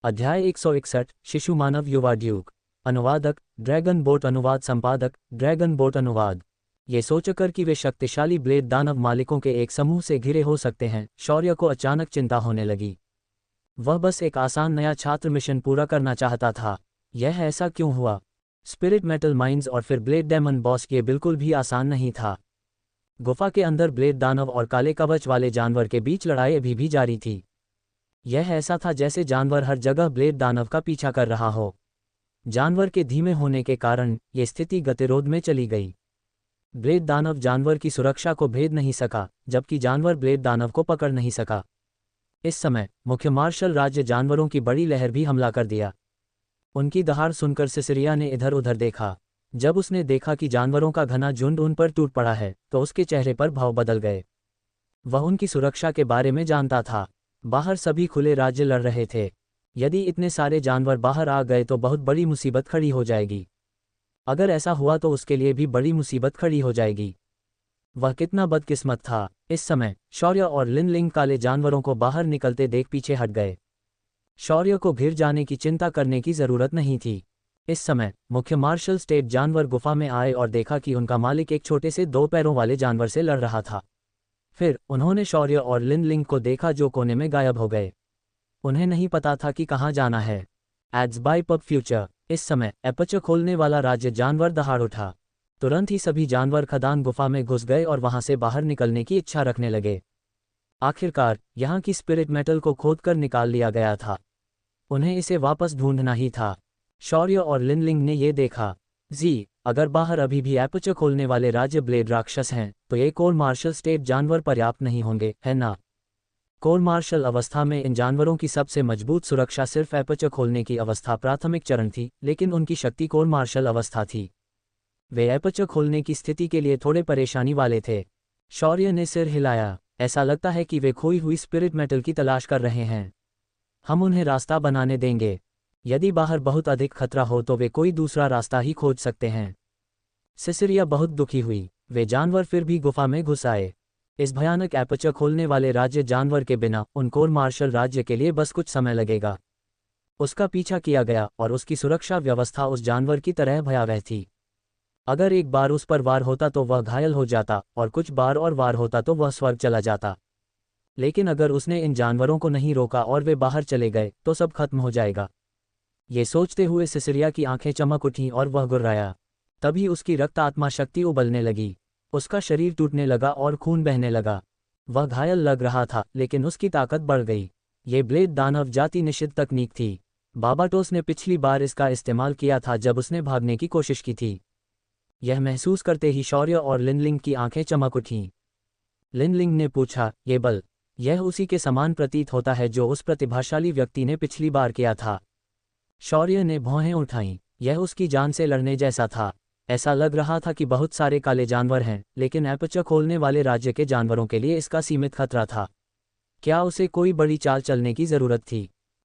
अध्याय 161 शिशु मानव युवा ड्यूक। अनुवादक ड्रैगन बोट अनुवाद संपादक ड्रैगन बोट अनुवाद। ये सोचकर कि वे शक्तिशाली ब्लेड दानव मालिकों के एक समूह से घिरे हो सकते हैं, शौर्य को अचानक चिंता होने लगी। वह बस एक आसान नया छात्र मिशन पूरा करना चाहता था। यह ऐसा क्यों हुआ? स्पिरिट मेटल माइंस और फिर ब्लेड डेमन बॉस, ये बिल्कुल भी आसान नहीं था। गुफा के अंदर ब्लेड दानव और काले कवच वाले जानवर के बीच लड़ाई अभी भी जारी थी। यह ऐसा था जैसे जानवर हर जगह ब्लेड दानव का पीछा कर रहा हो। जानवर के धीमे होने के कारण ये स्थिति गतिरोध में चली गई। ब्लेड दानव जानवर की सुरक्षा को भेद नहीं सका, जबकि जानवर ब्लेड दानव को पकड़ नहीं सका। इस समय मुख्य मार्शल राज्य जानवरों की बड़ी लहर भी हमला कर दिया। उनकी दहाड़ सुनकर सिसिरिया ने इधर उधर देखा। जब उसने देखा कि जानवरों का घना झुंड उन पर टूट पड़ा है, तो उसके चेहरे पर भाव बदल गए। वह उनकी सुरक्षा के बारे में जानता था। बाहर सभी खुले राज्य लड़ रहे थे। यदि इतने सारे जानवर बाहर आ गए तो बहुत बड़ी मुसीबत खड़ी हो जाएगी। अगर ऐसा हुआ तो उसके लिए भी बड़ी मुसीबत खड़ी हो जाएगी। वह कितना बदकिस्मत था। इस समय शौर्य और लिनलिंग काले जानवरों को बाहर निकलते देख पीछे हट गए। शौर्य को घिर जाने की चिंता करने की जरूरत नहीं थी। इस समय मुख्य मार्शल स्टेट जानवर गुफा में आए और देखा कि उनका मालिक एक छोटे से 2 पैरों वाले जानवर से लड़ रहा था। फिर उन्होंने शौर्य और लिनलिंग को देखा जो कोने में गायब हो गए। उन्हें नहीं पता था कि कहाँ जाना है। एड्स बाय पब फ्यूचर। इस समय एपर्चर खोलने वाला राज्य जानवर दहाड़ उठा। तुरंत ही सभी जानवर खदान गुफा में घुस गए और वहां से बाहर निकलने की इच्छा रखने लगे। आखिरकार यहाँ की स्पिरिट मेटल को खोदकर निकाल लिया गया था। उन्हें इसे वापस ढूंढना ही था। शौर्य और लिनलिंग ने ये देखा। अगर बाहर अभी भी एपर्चर खोलने वाले राज्य ब्लेड राक्षस हैं, तो ये कोर मार्शल स्टेट जानवर पर्याप्त नहीं होंगे, है ना? कोर मार्शल अवस्था में इन जानवरों की सबसे मजबूत सुरक्षा सिर्फ एपर्चर खोलने की अवस्था प्राथमिक चरण थी, लेकिन उनकी शक्ति कोर मार्शल अवस्था थी। वे एपर्चर खोलने की स्थिति के लिए थोड़े परेशानी वाले थे। शौर्य ने सिर हिलाया। ऐसा लगता है कि वे खोई हुई स्पिरिट मेटल की तलाश कर रहे हैं। हम उन्हें रास्ता बनाने देंगे। यदि बाहर बहुत अधिक खतरा हो तो वे कोई दूसरा रास्ता ही खोज सकते हैं। सिसिरिया बहुत दुखी हुई। वे जानवर फिर भी गुफा में घुस आए। इस भयानक एपर्चर खोलने वाले राज्य जानवर के बिना उन कोर मार्शल राज्य के लिए बस कुछ समय लगेगा। उसका पीछा किया गया और उसकी सुरक्षा व्यवस्था उस जानवर की तरह भयावह थी। अगर एक बार उस पर वार होता तो वह घायल हो जाता, और कुछ बार और वार होता तो वह स्वर्ग चला जाता। लेकिन अगर उसने इन जानवरों को नहीं रोका और वे बाहर चले गए तो सब खत्म हो जाएगा। ये सोचते हुए सिसिरिया की आंखें चमक उठीं और वह गुर्राया। तभी उसकी रक्त आत्मा शक्ति उबलने लगी। उसका शरीर टूटने लगा और खून बहने लगा। वह घायल लग रहा था, लेकिन उसकी ताकत बढ़ गई। ये ब्लेड दानव जाति निषिद्ध तकनीक थी। बाबाटोस ने पिछली बार इसका इस्तेमाल किया था जब उसने भागने की कोशिश की थी। यह महसूस करते ही शौर्य और लिनलिंग की आंखें चमक उठीं। लिनलिंग ने पूछा, ये बल? यह उसी के समान प्रतीत होता है जो उस प्रतिभाशाली व्यक्ति ने पिछली बार किया था। शौर्य ने भौहें उठाईं। यह उसकी जान से लड़ने जैसा था। ऐसा लग रहा था कि बहुत सारे काले जानवर हैं, लेकिन एपर्चर खोलने वाले राज्य के जानवरों के लिए इसका सीमित खतरा था। क्या उसे कोई बड़ी चाल चलने की जरूरत थी?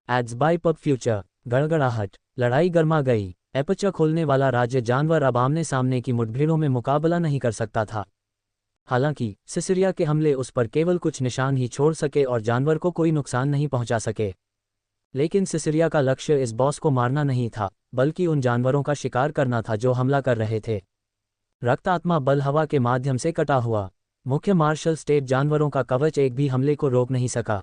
एड्स बाय पब फ्यूचर। गड़गड़ाहट। लड़ाई गर्मा गई। एपर्चर खोलने वाला राज्य जानवर अब आमने सामने की मुठभेड़ों में मुकाबला नहीं कर सकता था। हालांकि सिसिरिया के हमले उस पर केवल कुछ निशान ही छोड़ सके और जानवर को कोई नुकसान नहीं पहुंचा सके। लेकिन सिसिरिया का लक्ष्य इस बॉस को मारना नहीं था, बल्कि उन जानवरों का शिकार करना था जो हमला कर रहे थे। रक्त आत्मा बल हवा के माध्यम से कटा हुआ। मुख्य मार्शल स्टेट जानवरों का कवच एक भी हमले को रोक नहीं सका।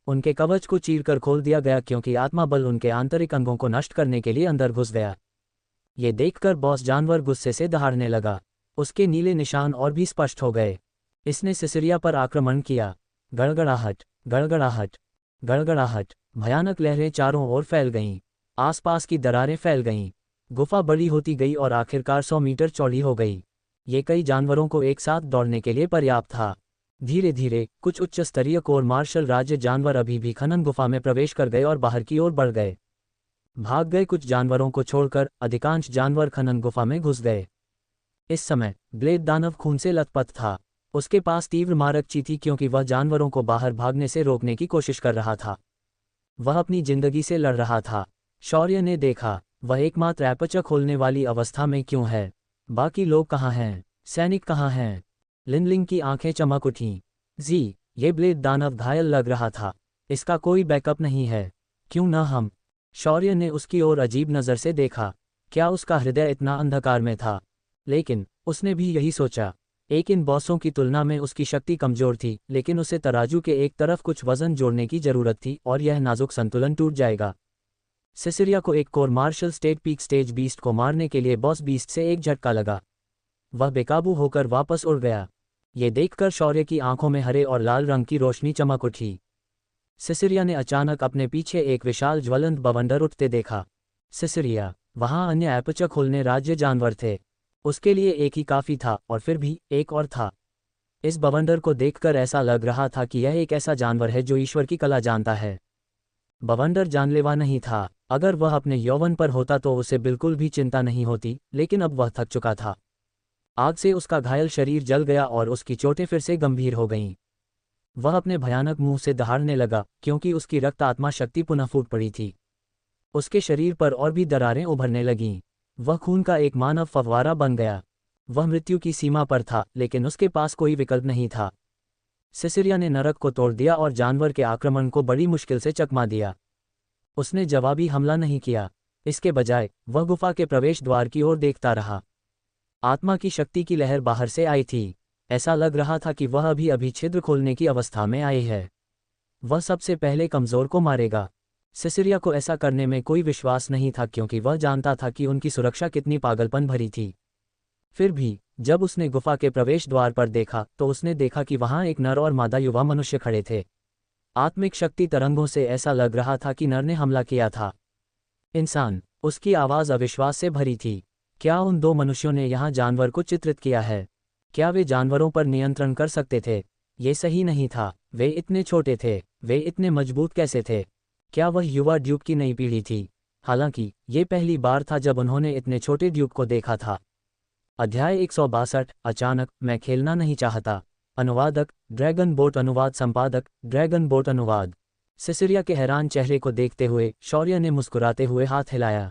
उनके कवच को चीरकर खोल दिया गया क्योंकि आत्मा बल उनके आंतरिक अंगों को नष्ट करने के लिए अंदर घुस गया। ये देखकर बॉस जानवर गुस्से से दहाड़ने लगा। उसके नीले निशान और भी स्पष्ट हो गए। इसने सिसिरिया पर आक्रमण किया। गड़गड़ाहट, गड़गड़ाहट, गड़गड़ाहट। भयानक लहरें चारों ओर फैल गईं। आसपास की दरारें फैल गईं। गुफा बड़ी होती गई और आखिरकार 100 मीटर चौड़ी हो गई। ये कई जानवरों को एक साथ दौड़ने के लिए पर्याप्त था। धीरे धीरे कुछ उच्च स्तरीय कोर मार्शल राज्य जानवर अभी भी खनन गुफा में प्रवेश कर गए और बाहर की ओर बढ़ गए। भाग गए कुछ जानवरों को छोड़कर अधिकांश जानवर खनन गुफा में घुस गए। इस समय ब्लेड दानव खून से लथपथ था। उसके पास तीव्र मारक ची थी क्योंकि वह जानवरों को बाहर भागने से रोकने की कोशिश कर रहा था। वह अपनी जिंदगी से लड़ रहा था। शौर्य ने देखा, वह एकमात्र एपर्चर खोलने वाली अवस्था में क्यों है? बाकी लोग कहाँ हैं? सैनिक कहाँ हैं? लिनलिंग की आंखें चमक उठीं। ये ब्लेड दानव घायल लग रहा था। इसका कोई बैकअप नहीं है। क्यों न हम? शौर्य ने उसकी ओर अजीब नज़र से देखा। क्या उसका हृदय इतना अंधकार में था? लेकिन उसने भी यही सोचा। एक इन बॉसों की तुलना में उसकी शक्ति कमजोर थी, लेकिन उसे तराजू के एक तरफ कुछ वजन जोड़ने की जरूरत थी और यह नाजुक संतुलन टूट जाएगा। सिसिलिया को एक core martial state peak stage beast को मारने के लिए बॉस बीस्ट से एक झटका लगा। वह बेकाबू होकर वापस उड़ गया। ये देखकर शौर्य की आंखों में हरे और लाल रंग की रोशनी चमक उठी। सिसिलिया ने अचानक अपने पीछे एक विशाल ज्वलंत बवंडर उठते देखा। सिसिलिया, वहां अन्य एपचक खोलने राज्य जानवर थे। उसके लिए एक ही काफी था, और फिर भी एक और था। इस बवंडर को देखकर ऐसा लग रहा था कि यह एक ऐसा जानवर है जो ईश्वर की कला जानता है। बवंडर जानलेवा नहीं था। अगर वह अपने यौवन पर होता तो उसे बिल्कुल भी चिंता नहीं होती, लेकिन अब वह थक चुका था। आग से उसका घायल शरीर जल गया और उसकी चोटें फिर से गंभीर हो गईं। वह अपने भयानक मुंह से दहाड़ने लगा, क्योंकि उसकी रक्त आत्मा शक्ति पुनः फूट पड़ी थी। उसके शरीर पर और भी दरारें उभरने लगीं। वह खून का एक मानव फव्वारा बन गया। वह मृत्यु की सीमा पर था, लेकिन उसके पास कोई विकल्प नहीं था। सिसिलिया ने नरक को तोड़ दिया और जानवर के आक्रमण को बड़ी मुश्किल से चकमा दिया। उसने जवाबी हमला नहीं किया। इसके बजाय वह गुफा के प्रवेश द्वार की ओर देखता रहा। आत्मा की शक्ति की लहर बाहर से आई थी। ऐसा लग रहा था कि वह अभी अभी छिद्र खोलने की अवस्था में आई है। वह सबसे पहले कमजोर को मारेगा। सिसिलिया को ऐसा करने में कोई विश्वास नहीं था, क्योंकि वह जानता था कि उनकी सुरक्षा कितनी पागलपन भरी थी। फिर भी जब उसने गुफा के प्रवेश द्वार पर देखा तो उसने देखा कि वहां एक नर और मादा युवा मनुष्य खड़े थे। आत्मिक शक्ति तरंगों से ऐसा लग रहा था कि नर ने हमला किया था। इंसान। उसकी आवाज़ अविश्वास से भरी थी। क्या उन दो मनुष्यों ने यहाँ जानवर को चित्रित किया है? क्या वे जानवरों पर नियंत्रण कर सकते थे? ये सही नहीं था। वे इतने छोटे थे। वे इतने मजबूत कैसे थे? क्या वह युवा ड्यूक की नई पीढ़ी थी? हालांकि ये पहली बार था जब उन्होंने इतने छोटे ड्यूक को देखा था। अध्याय 162। अचानक मैं खेलना नहीं चाहता। अनुवादक ड्रैगन बोट अनुवाद संपादक ड्रैगन बोट अनुवाद। सिसिलिया के हैरान चेहरे को देखते हुए शौर्य ने मुस्कुराते हुए हाथ हिलाया।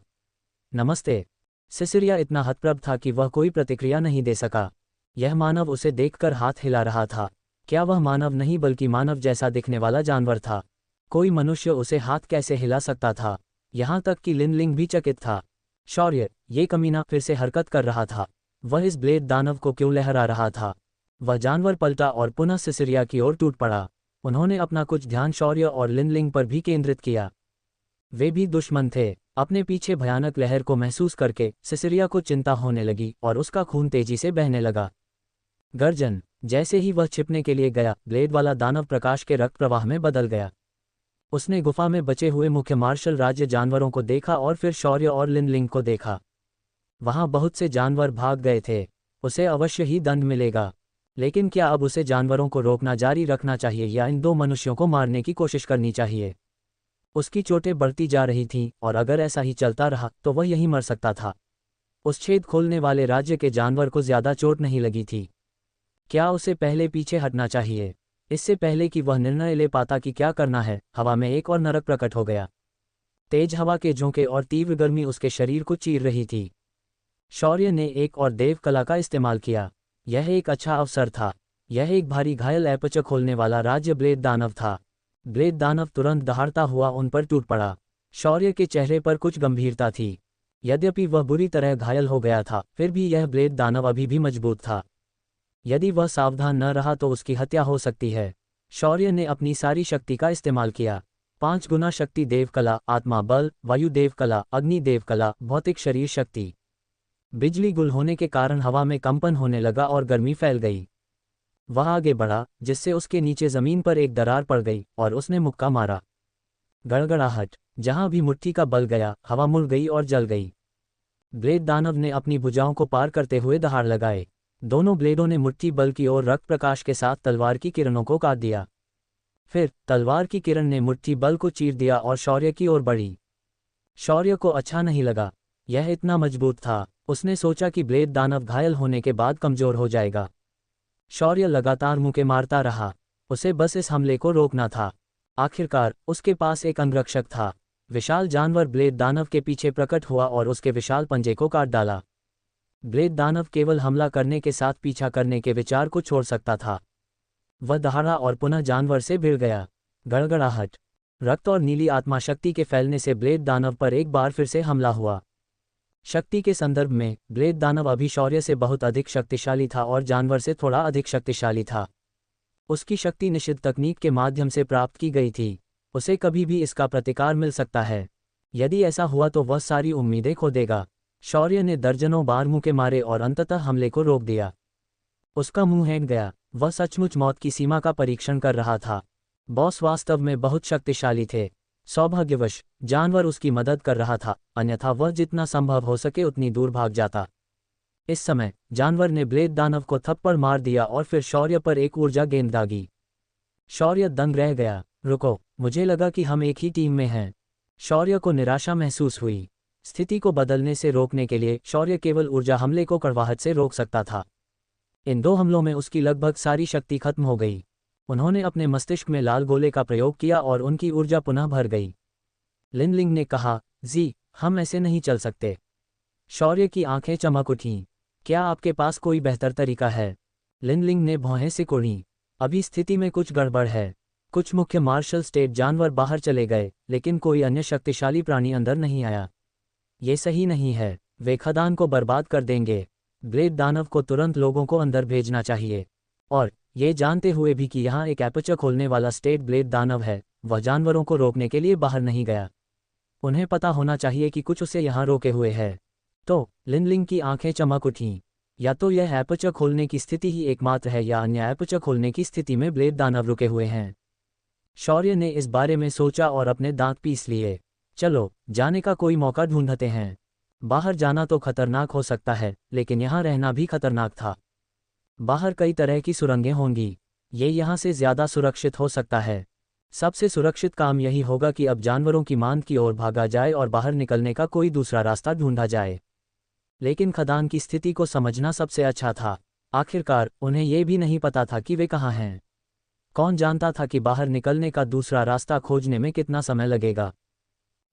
नमस्ते। सिसिलिया इतना हतप्रभ था कि वह कोई प्रतिक्रिया नहीं दे सका। यह मानव उसे देखकर हाथ हिला रहा था। क्या वह मानव नहीं बल्कि मानव जैसा दिखने वाला जानवर था? कोई मनुष्य उसे हाथ कैसे हिला सकता था? यहाँ तक कि लिनलिंग भी चकित था। शौर्य, ये कमीना फिर से हरकत कर रहा था। वह इस ब्लेड दानव को क्यों लहरा रहा था? वह जानवर पलटा और पुनः सिसिलिया की ओर टूट पड़ा। उन्होंने अपना कुछ ध्यान शौर्य और लिनलिंग पर भी केंद्रित किया। वे भी दुश्मन थे। अपने पीछे भयानक लहर को महसूस करके सिसिलिया को चिंता होने लगी और उसका खून तेजी से बहने लगा। गर्जन। जैसे ही वह छिपने के लिए गया, ब्लेड वाला दानव प्रकाश के रक्त प्रवाह में बदल गया। उसने गुफा में बचे हुए मुख्य मार्शल राज्य जानवरों को देखा और फिर शौर्य और लिनलिंग को देखा। वहां बहुत से जानवर भाग गए थे। उसे अवश्य ही दंड मिलेगा। लेकिन क्या अब उसे जानवरों को रोकना जारी रखना चाहिए या इन दो मनुष्यों को मारने की कोशिश करनी चाहिए? उसकी चोटें बढ़ती जा रही थीं, और अगर ऐसा ही चलता रहा तो वह यहीं मर सकता था। उस छेद खोलने वाले राज्य के जानवर को ज्यादा चोट नहीं लगी थी। क्या उसे पहले पीछे हटना चाहिए? इससे पहले कि वह निर्णय ले पाता कि क्या करना है, हवा में एक और नरक प्रकट हो गया। तेज हवा के झोंके और तीव्र गर्मी उसके शरीर को चीर रही थी। शौर्य ने एक और देव कला का इस्तेमाल किया। यह एक अच्छा अवसर था। यह एक भारी घायल एपच खोलने वाला राज्य ब्लेड दानव था। ब्लेड दानव तुरंत दहाड़ता हुआ उन पर टूट पड़ा। शौर्य के चेहरे पर कुछ गंभीरता थी। यद्यपि वह बुरी तरह घायल हो गया था, फिर भी यह ब्लेड दानव अभी भी मजबूत था। यदि वह सावधान न रहा तो उसकी हत्या हो सकती है। शौर्य ने अपनी सारी शक्ति का इस्तेमाल किया। 5 गुना शक्ति देव कला, आत्मा बल, वायु देव कला, अग्नि देव कला, भौतिक शरीर शक्ति। बिजली गुल होने के कारण हवा में कंपन होने लगा और गर्मी फैल गई। वह आगे बढ़ा, जिससे उसके नीचे जमीन पर एक दरार पड़ गई और उसने मुक्का मारा। गड़गड़ाहट। जहां भी मुट्ठी का बल गया, हवा मुड़ गई और जल गई। ब्लेड दानव ने अपनी भुजाओं को पार करते हुए दहाड़ लगाए। दोनों ब्लेडों ने मुट्ठी बल की ओर रक्त प्रकाश के साथ तलवार की किरणों को काट दिया। फिर तलवार की किरण ने मुट्ठी बल को चीर दिया और शौर्य की ओर बढ़ी। शौर्य को अच्छा नहीं लगा। यह इतना मजबूत था। उसने सोचा कि ब्लेड दानव घायल होने के बाद कमजोर हो जाएगा। शौर्य लगातार मुक्के मारता रहा। उसे बस इस हमले को रोकना था। आखिरकार उसके पास एक अंगरक्षक था। विशाल जानवर ब्लेड दानव के पीछे प्रकट हुआ और उसके विशाल पंजे को काट डाला। ब्लेड दानव केवल हमला करने के साथ पीछा करने के विचार को छोड़ सकता था। वह दहाड़ा और पुनः जानवर से भिड़ गया। गड़गड़ाहट। रक्त और नीली आत्मा शक्ति के फैलने से ब्लेड दानव पर एक बार फिर से हमला हुआ। शक्ति के संदर्भ में ब्लेड दानव अभी शौर्य से बहुत अधिक शक्तिशाली था और जानवर से थोड़ा अधिक शक्तिशाली था। उसकी शक्ति निषिद्ध तकनीक के माध्यम से प्राप्त की गई थी। उसे कभी भी इसका प्रतिकार मिल सकता है। यदि ऐसा हुआ तो वह सारी उम्मीदें खो देगा। शौर्य ने दर्जनों बार मुंह के मारे और अंततः हमले को रोक दिया। उसका मुंह हैंग गया। वह सचमुच मौत की सीमा का परीक्षण कर रहा था। बॉस वास्तव में बहुत शक्तिशाली थे। सौभाग्यवश जानवर उसकी मदद कर रहा था, अन्यथा वह जितना संभव हो सके उतनी दूर भाग जाता। इस समय जानवर ने ब्लेड दानव को थप्पड़ मार दिया और फिर शौर्य पर एक ऊर्जा गेंद दागी। शौर्य दंग रह गया। रुको, मुझे लगा कि हम एक ही टीम में हैं। शौर्य को निराशा महसूस हुई। स्थिति को बदलने से रोकने के लिए शौर्य केवल ऊर्जा हमले को कड़वाहट से रोक सकता था। इन 2 हमलों में उसकी लगभग सारी शक्ति खत्म हो गई। उन्होंने अपने मस्तिष्क में लाल गोले का प्रयोग किया और उनकी ऊर्जा पुनः भर गई। लिनलिंग ने कहा, जी, हम ऐसे नहीं चल सकते। शौर्य की आंखें चमक उठीं। क्या आपके पास कोई बेहतर तरीका है? लिनलिंग ने भौहें सिकोड़ी। अभी स्थिति में कुछ गड़बड़ है। कुछ मुख्य मार्शल स्टेट जानवर बाहर चले गए, लेकिन कोई अन्य शक्तिशाली प्राणी अंदर नहीं आया। ये सही नहीं है। वे खदान को बर्बाद कर देंगे। ब्लेड दानव को तुरंत लोगों को अंदर भेजना चाहिए। और ये जानते हुए भी कि यहाँ एक एपर्चर खोलने वाला स्टेट ब्लेड दानव है, वह जानवरों को रोकने के लिए बाहर नहीं गया। उन्हें पता होना चाहिए कि कुछ उसे यहाँ रोके हुए है। तो लिनलिंग की आंखें चमक उठीं। या तो यह एपर्चर खोलने की स्थिति ही एकमात्र है या अन्य एपर्चर खोलने की स्थिति में ब्लेड दानव रुके हुए हैं। शौर्य ने इस बारे में सोचा और अपने दांत पीस लिए। चलो, जाने का कोई मौका ढूंढते हैं। बाहर जाना तो खतरनाक हो सकता है, लेकिन यहाँ रहना भी खतरनाक था। बाहर कई तरह की सुरंगें होंगी। ये यहाँ से ज़्यादा सुरक्षित हो सकता है। सबसे सुरक्षित काम यही होगा कि अब जानवरों की मांद की ओर भागा जाए और बाहर निकलने का कोई दूसरा रास्ता ढूंढा जाए। लेकिन खदान की स्थिति को समझना सबसे अच्छा था। आखिरकार उन्हें ये भी नहीं पता था कि वे कहाँ हैं। कौन जानता था कि बाहर निकलने का दूसरा रास्ता खोजने में कितना समय लगेगा।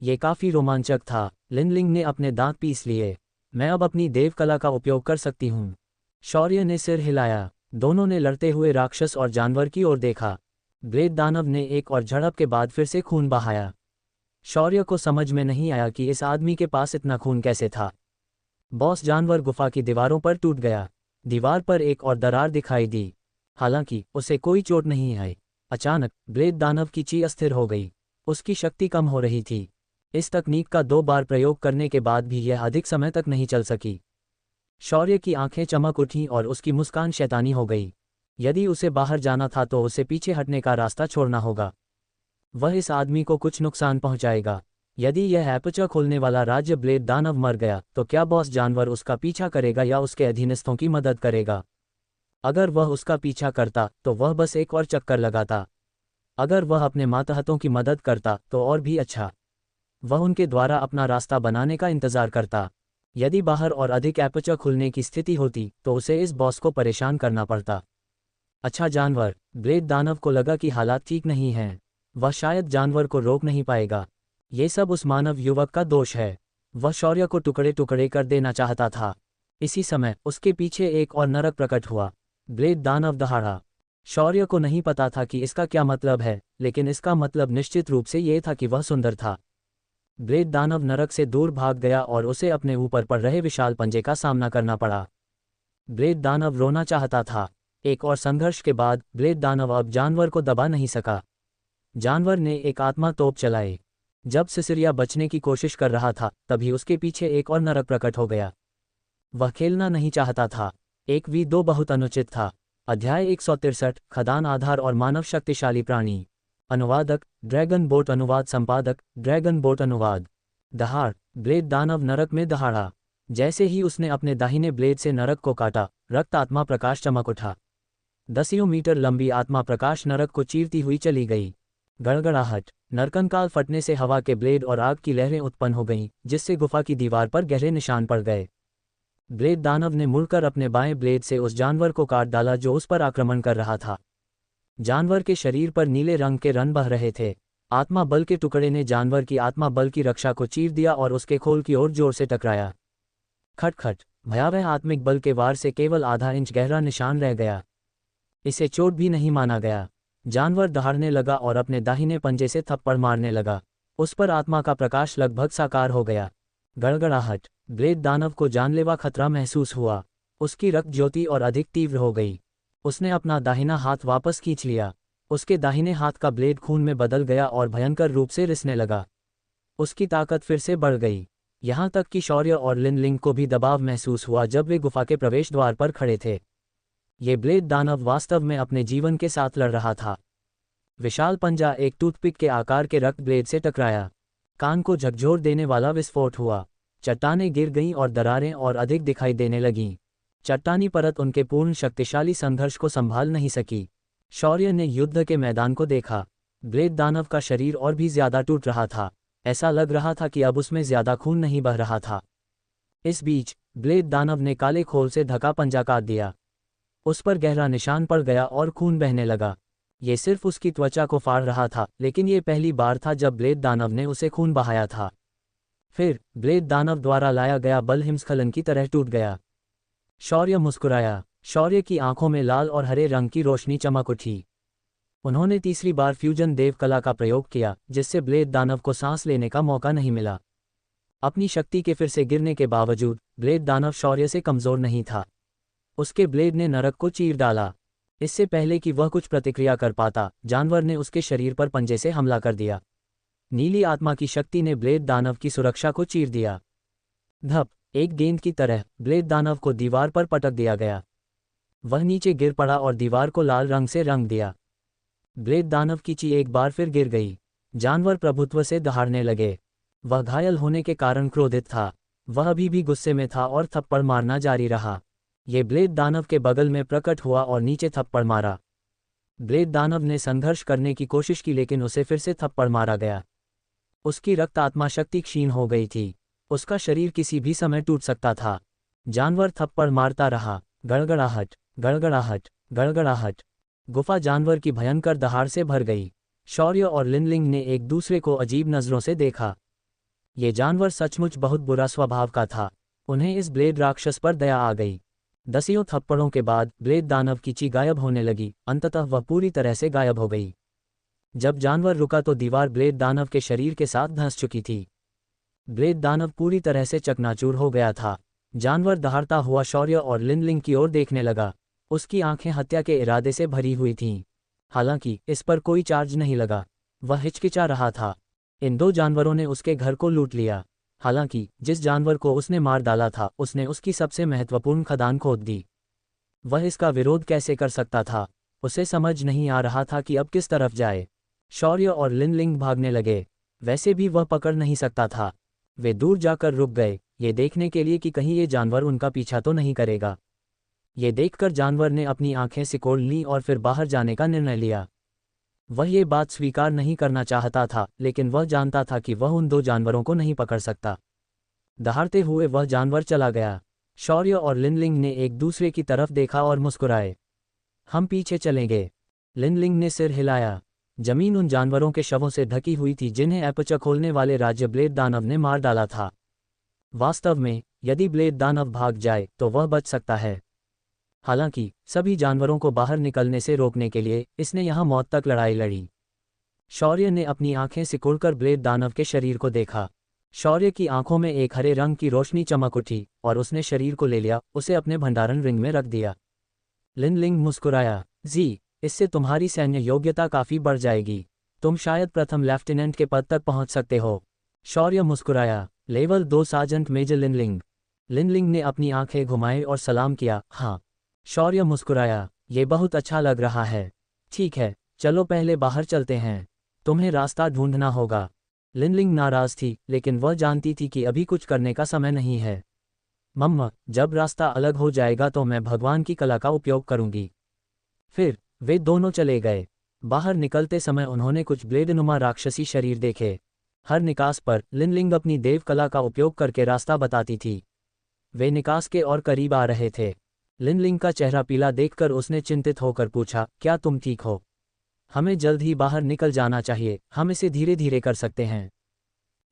ये काफ़ी रोमांचक था। लिनलिंग ने अपने दांत पीस लिए। मैं अब अपनी देव कला का उपयोग कर सकती हूँ। शौर्य ने सिर हिलाया। दोनों ने लड़ते हुए राक्षस और जानवर की ओर देखा। ब्लेड दानव ने एक और झड़प के बाद फिर से खून बहाया। शौर्य को समझ में नहीं आया कि इस आदमी के पास इतना खून कैसे था। बॉस जानवर गुफा की दीवारों पर टूट गया। दीवार पर एक और दरार दिखाई दी। हालांकि उसे कोई चोट नहीं आई। अचानक ब्लेड दानव की ची अस्थिर हो गई। उसकी शक्ति कम हो रही थी। इस तकनीक का 2 बार प्रयोग करने के बाद भी यह अधिक समय तक नहीं चल सकी। शौर्य की आंखें चमक उठीं और उसकी मुस्कान शैतानी हो गई। यदि उसे बाहर जाना था तो उसे पीछे हटने का रास्ता छोड़ना होगा। वह इस आदमी को कुछ नुकसान पहुंचाएगा। यदि यह एपर्चर खोलने वाला राज्य ब्लेड दानव मर गया तो क्या बॉस जानवर उसका पीछा करेगा या उसके अधीनस्थों की मदद करेगा? अगर वह उसका पीछा करता तो वह बस एक और चक्कर लगाता। अगर वह अपने मातहतों की मदद करता तो और भी अच्छा। वह उनके द्वारा अपना रास्ता बनाने का इंतजार करता। यदि बाहर और अधिक एपर्चर खुलने की स्थिति होती तो उसे इस बॉस को परेशान करना पड़ता। अच्छा जानवर, ब्लेड दानव को लगा कि हालात ठीक नहीं हैं। वह शायद जानवर को रोक नहीं पाएगा। ये सब उस मानव युवक का दोष है। वह शौर्य को टुकड़े टुकड़े कर देना चाहता था। इसी समय उसके पीछे एक और नरक प्रकट हुआ। ब्लेड दानव दहाड़ा। शौर्य को नहीं पता था कि इसका क्या मतलब है, लेकिन इसका मतलब निश्चित रूप से ये था कि वह सुंदर था। ब्लेड दानव नरक से दूर भाग गया और उसे अपने ऊपर पड़ रहे विशाल पंजे का सामना करना पड़ा। ब्लेड दानव रोना चाहता था। एक और संघर्ष के बाद ब्लेड दानव अब जानवर को दबा नहीं सका। जानवर ने एक आत्मा तोप चलाई। जब सिसिरिया बचने की कोशिश कर रहा था तभी उसके पीछे एक और नरक प्रकट हो गया। वह खेलना नहीं चाहता था। 1v2 बहुत अनुचित था। अध्याय 163 खदान आधार और मानव शक्तिशाली प्राणी। अनुवादक ड्रैगन बोट अनुवाद संपादक ड्रैगन बोट अनुवाद। दहाड़। ब्लेड दानव नरक में दहाड़ा। जैसे ही उसने अपने दाहिने ब्लेड से नरक को काटा, रक्त आत्मा प्रकाश चमक उठा। 10 मीटर लंबी आत्मा प्रकाश नरक को चीरती हुई चली गई। गड़गड़ाहट। नरकंकाल फटने से हवा के ब्लेड और आग की लहरें उत्पन्न हो गईं, जिससे गुफा की दीवार पर गहरे निशान पड़ गए। ब्लेड दानव ने मुड़कर अपने बाएं ब्लेड से उस जानवर को काट डाला जो उस पर आक्रमण कर रहा था। जानवर के शरीर पर नीले रंग के रन बह रहे थे। आत्मा बल के टुकड़े ने जानवर की आत्मा बल की रक्षा को चीर दिया और उसके खोल की ओर जोर से टकराया। खटखट। भयावह आत्मिक बल के वार से केवल आधा इंच गहरा निशान रह गया। इसे चोट भी नहीं माना गया। जानवर दहाड़ने लगा और अपने दाहिने पंजे से थप्पड़ मारने लगा। उस पर आत्मा का प्रकाश लगभग साकार हो गया। गड़गड़ाहट। ब्लेड दानव को जानलेवा खतरा महसूस हुआ। उसकी रक्त ज्योति और अधिक तीव्र हो गई। उसने अपना दाहिना हाथ वापस खींच लिया। उसके दाहिने हाथ का ब्लेड खून में बदल गया और भयंकर रूप से रिसने लगा। उसकी ताकत फिर से बढ़ गई, यहाँ तक कि शौर्य और लिनलिंग को भी दबाव महसूस हुआ जब वे गुफा के प्रवेश द्वार पर खड़े थे। ये ब्लेड दानव वास्तव में अपने जीवन के साथ लड़ रहा था। विशाल पंजा एक टूथपिक के आकार के रक्त ब्लेड से टकराया। कान को झकझोर देने वाला विस्फोट हुआ। चट्टानें गिर गईं और दरारें और अधिक दिखाई देने लगीं। चट्टानी परत उनके पूर्ण शक्तिशाली संघर्ष को संभाल नहीं सकी। शौर्य ने युद्ध के मैदान को देखा। ब्लेड दानव का शरीर और भी ज्यादा टूट रहा था। ऐसा लग रहा था कि अब उसमें ज्यादा खून नहीं बह रहा था। इस बीच ब्लेड दानव ने काले खोल से ढका पंजा काट दिया। उस पर गहरा निशान पड़ गया और खून बहने लगा। ये सिर्फ उसकी त्वचा को फाड़ रहा था, लेकिन ये पहली बार था जब ब्लेड दानव ने उसे खून बहाया था। फिर ब्लेड दानव द्वारा लाया गया बल हिमस्खलन की तरह टूट गया। शौर्य मुस्कुराया। शौर्य की आंखों में लाल और हरे रंग की रोशनी चमक उठी। उन्होंने तीसरी बार फ्यूजन देव कला का प्रयोग किया, जिससे ब्लेड दानव को सांस लेने का मौका नहीं मिला। अपनी शक्ति के फिर से गिरने के बावजूद ब्लेड दानव शौर्य से कमजोर नहीं था। उसके ब्लेड ने नरक को चीर डाला। इससे पहले कि वह कुछ प्रतिक्रिया कर पाता, जानवर ने उसके शरीर पर पंजे से हमला कर दिया। नीली आत्मा की शक्ति ने ब्लेड दानव की सुरक्षा को चीर दिया। धप। एक गेंद की तरह ब्लेड दानव को दीवार पर पटक दिया गया। वह नीचे गिर पड़ा और दीवार को लाल रंग से रंग दिया। ब्लेड दानव की ची एक बार फिर गिर गई। जानवर प्रभुत्व से दहाड़ने लगे। वह घायल होने के कारण क्रोधित था। वह अभी भी गुस्से में था और थप्पड़ मारना जारी रहा। ये ब्लेड दानव के बगल में प्रकट हुआ और नीचे थप्पड़ मारा। ब्लेड दानव ने संघर्ष करने की कोशिश की, लेकिन उसे फिर से थप्पड़ मारा गया। उसकी रक्त आत्मा शक्ति क्षीण हो गई थी। उसका शरीर किसी भी समय टूट सकता था। जानवर थप्पड़ मारता रहा। गड़गड़ाहट, गड़गड़ाहट, गड़गड़ाहट। गुफा जानवर की भयंकर दहाड़ से भर गई। शौर्य और लिनलिंग ने एक दूसरे को अजीब नजरों से देखा। ये जानवर सचमुच बहुत बुरा स्वभाव का था। उन्हें इस ब्लेड राक्षस पर दया आ गई। दसियों थप्पड़ों के बाद ब्लेड दानव की ची गायब होने लगी। अंततः वह पूरी तरह से गायब हो गई। जब जानवर रुका तो दीवार ब्लेड दानव के शरीर के साथ धंस चुकी थी। ब्लेड दानव पूरी तरह से चकनाचूर हो गया था। जानवर दहाड़ता हुआ शौर्य और लिनलिंग की ओर देखने लगा। उसकी आंखें हत्या के इरादे से भरी हुई थीं। हालांकि इस पर कोई चार्ज नहीं लगा। वह हिचकिचा रहा था। इन दो जानवरों ने उसके घर को लूट लिया। हालांकि जिस जानवर को उसने मार डाला था, उसने उसकी सबसे महत्वपूर्ण खदान खोद दी। वह इसका विरोध कैसे कर सकता था? उसे समझ नहीं आ रहा था कि अब किस तरफ जाए। शौर्य और लिनलिंग भागने लगे। वैसे भी वह पकड़ नहीं सकता था। वे दूर जाकर रुक गए, ये देखने के लिए कि कहीं ये जानवर उनका पीछा तो नहीं करेगा। ये देखकर जानवर ने अपनी आंखें सिकोड़ लीं और फिर बाहर जाने का निर्णय लिया। वह ये बात स्वीकार नहीं करना चाहता था, लेकिन वह जानता था कि वह उन दो जानवरों को नहीं पकड़ सकता। दहाड़ते हुए वह जानवर चला गया। शौर्य और लिनलिंग ने एक दूसरे की तरफ देखा और मुस्कुराए। हम पीछे चलेंगे। लिनलिंग ने सिर हिलाया। जमीन उन जानवरों के शवों से ढकी हुई थी जिन्हें एपचा खोलने वाले राज्य ब्लेड दानव ने मार डाला था। वास्तव में यदि ब्लेड दानव भाग जाए तो वह बच सकता है। हालांकि सभी जानवरों को बाहर निकलने से रोकने के लिए इसने यहां मौत तक लड़ाई लड़ी। शौर्य ने अपनी आंखें सिकुड़कर ब्लेड दानव के शरीर को देखा। शौर्य की आंखों में एक हरे रंग की रोशनी चमक उठी और उसने शरीर को ले लिया, उसे अपने भंडारण रिंग में रख दिया। लिनलिंग मुस्कुराया। जी, इससे तुम्हारी सैन्य योग्यता काफी बढ़ जाएगी। तुम शायद प्रथम लेफ्टिनेंट के पद तक पहुंच सकते हो। शौर्य मुस्कुराया। Level 2 sergeant major Linling. Linling ने अपनी आंखें घुमाई और सलाम किया। हाँ। शौर्य मुस्कुराया। ये बहुत अच्छा लग रहा है। ठीक है, चलो पहले बाहर चलते हैं। तुम्हें रास्ता ढूंढना होगा। लिनलिंग नाराज थी, लेकिन वह जानती थी कि अभी कुछ करने का समय नहीं है। मम्मा, जब रास्ता अलग हो जाएगा तो मैं भगवान की कला का उपयोग करूंगी। फिर वे दोनों चले गए। बाहर निकलते समय उन्होंने कुछ ब्लेडनुमा राक्षसी शरीर देखे। हर निकास पर लिनलिंग अपनी देव कला का उपयोग करके रास्ता बताती थी। वे निकास के और करीब आ रहे थे। लिनलिंग का चेहरा पीला देखकर उसने चिंतित होकर पूछा, क्या तुम ठीक हो? हमें जल्द ही बाहर निकल जाना चाहिए, हम इसे धीरे धीरे कर सकते हैं।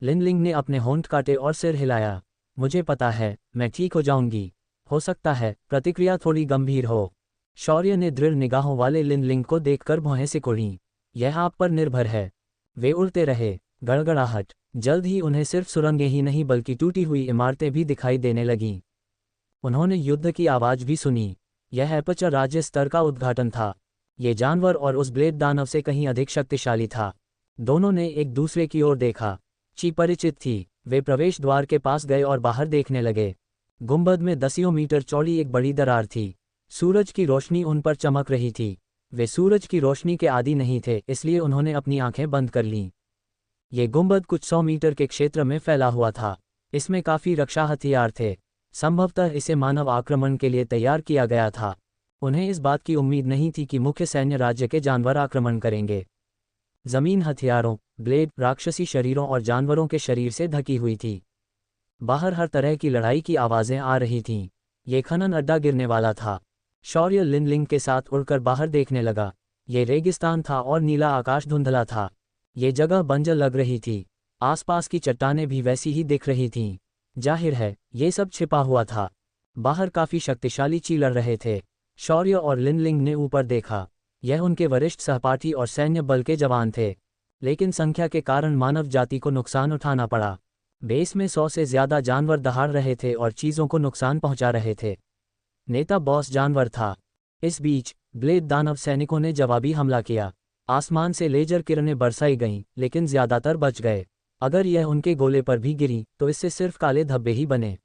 लिनलिंग ने अपने होंठ काटे और सिर हिलाया। मुझे पता है, मैं ठीक हो जाऊंगी। हो सकता है प्रतिक्रिया थोड़ी गंभीर हो। शौर्य ने दृढ़ निगाहों वाले लिनलिंग को देखकर भौहें सिकुड़ीं। यह आप पर निर्भर है। वे उड़ते रहे। गड़गड़ाहट। जल्द ही उन्हें सिर्फ सुरंगें ही नहीं बल्कि टूटी हुई इमारतें भी दिखाई देने लगीं। उन्होंने युद्ध की आवाज़ भी सुनी। यह एपर्चर राज्य स्तर का उद्घाटन था। ये जानवर और उस ब्लेड दानव से कहीं अधिक शक्तिशाली था। दोनों ने एक दूसरे की ओर देखा। ची परिचित थी। वे प्रवेश द्वार के पास गए और बाहर देखने लगे। गुंबद में दसियों मीटर चौड़ी एक बड़ी दरार थी। सूरज की रोशनी उन पर चमक रही थी। वे सूरज की रोशनी के आदी नहीं थे, इसलिए उन्होंने अपनी आंखें बंद कर लीं। ये गुंबद कुछ 100 मीटर के क्षेत्र में फैला हुआ था। इसमें काफ़ी रक्षा हथियार थे। संभवतः इसे मानव आक्रमण के लिए तैयार किया गया था। उन्हें इस बात की उम्मीद नहीं थी कि मुख्य सैन्य राज्य के जानवर आक्रमण करेंगे। जमीन हथियारों, ब्लेड, राक्षसी शरीरों और जानवरों के शरीर से ढकी हुई थी। बाहर हर तरह की लड़ाई की आवाज़ें आ रही थीं। ये खनन अड्डा गिरने वाला था। शौर्य लिनलिंग के साथ उड़कर बाहर देखने लगा। ये रेगिस्तान था और नीला आकाश धुंधला था। ये जगह बंजर लग रही थी। आसपास की चट्टानें भी वैसी ही दिख रही थीं। जाहिर है ये सब छिपा हुआ था। बाहर काफ़ी शक्तिशाली ची लड़ रहे थे। शौर्य और लिनलिंग ने ऊपर देखा। यह उनके वरिष्ठ सहपाठी और सैन्य बल के जवान थे, लेकिन संख्या के कारण मानव जाति को नुकसान उठाना पड़ा। बेस में 100 से ज़्यादा जानवर दहाड़ रहे थे और चीज़ों को नुकसान पहुंचा रहे थे। नेता बॉस जानवर था। इस बीच ब्लेड दानव सैनिकों ने जवाबी हमला किया। आसमान से लेजर किरणें बरसाई गईं, लेकिन ज़्यादातर बच गए। अगर यह उनके गोले पर भी गिरी तो इससे सिर्फ काले धब्बे ही बने।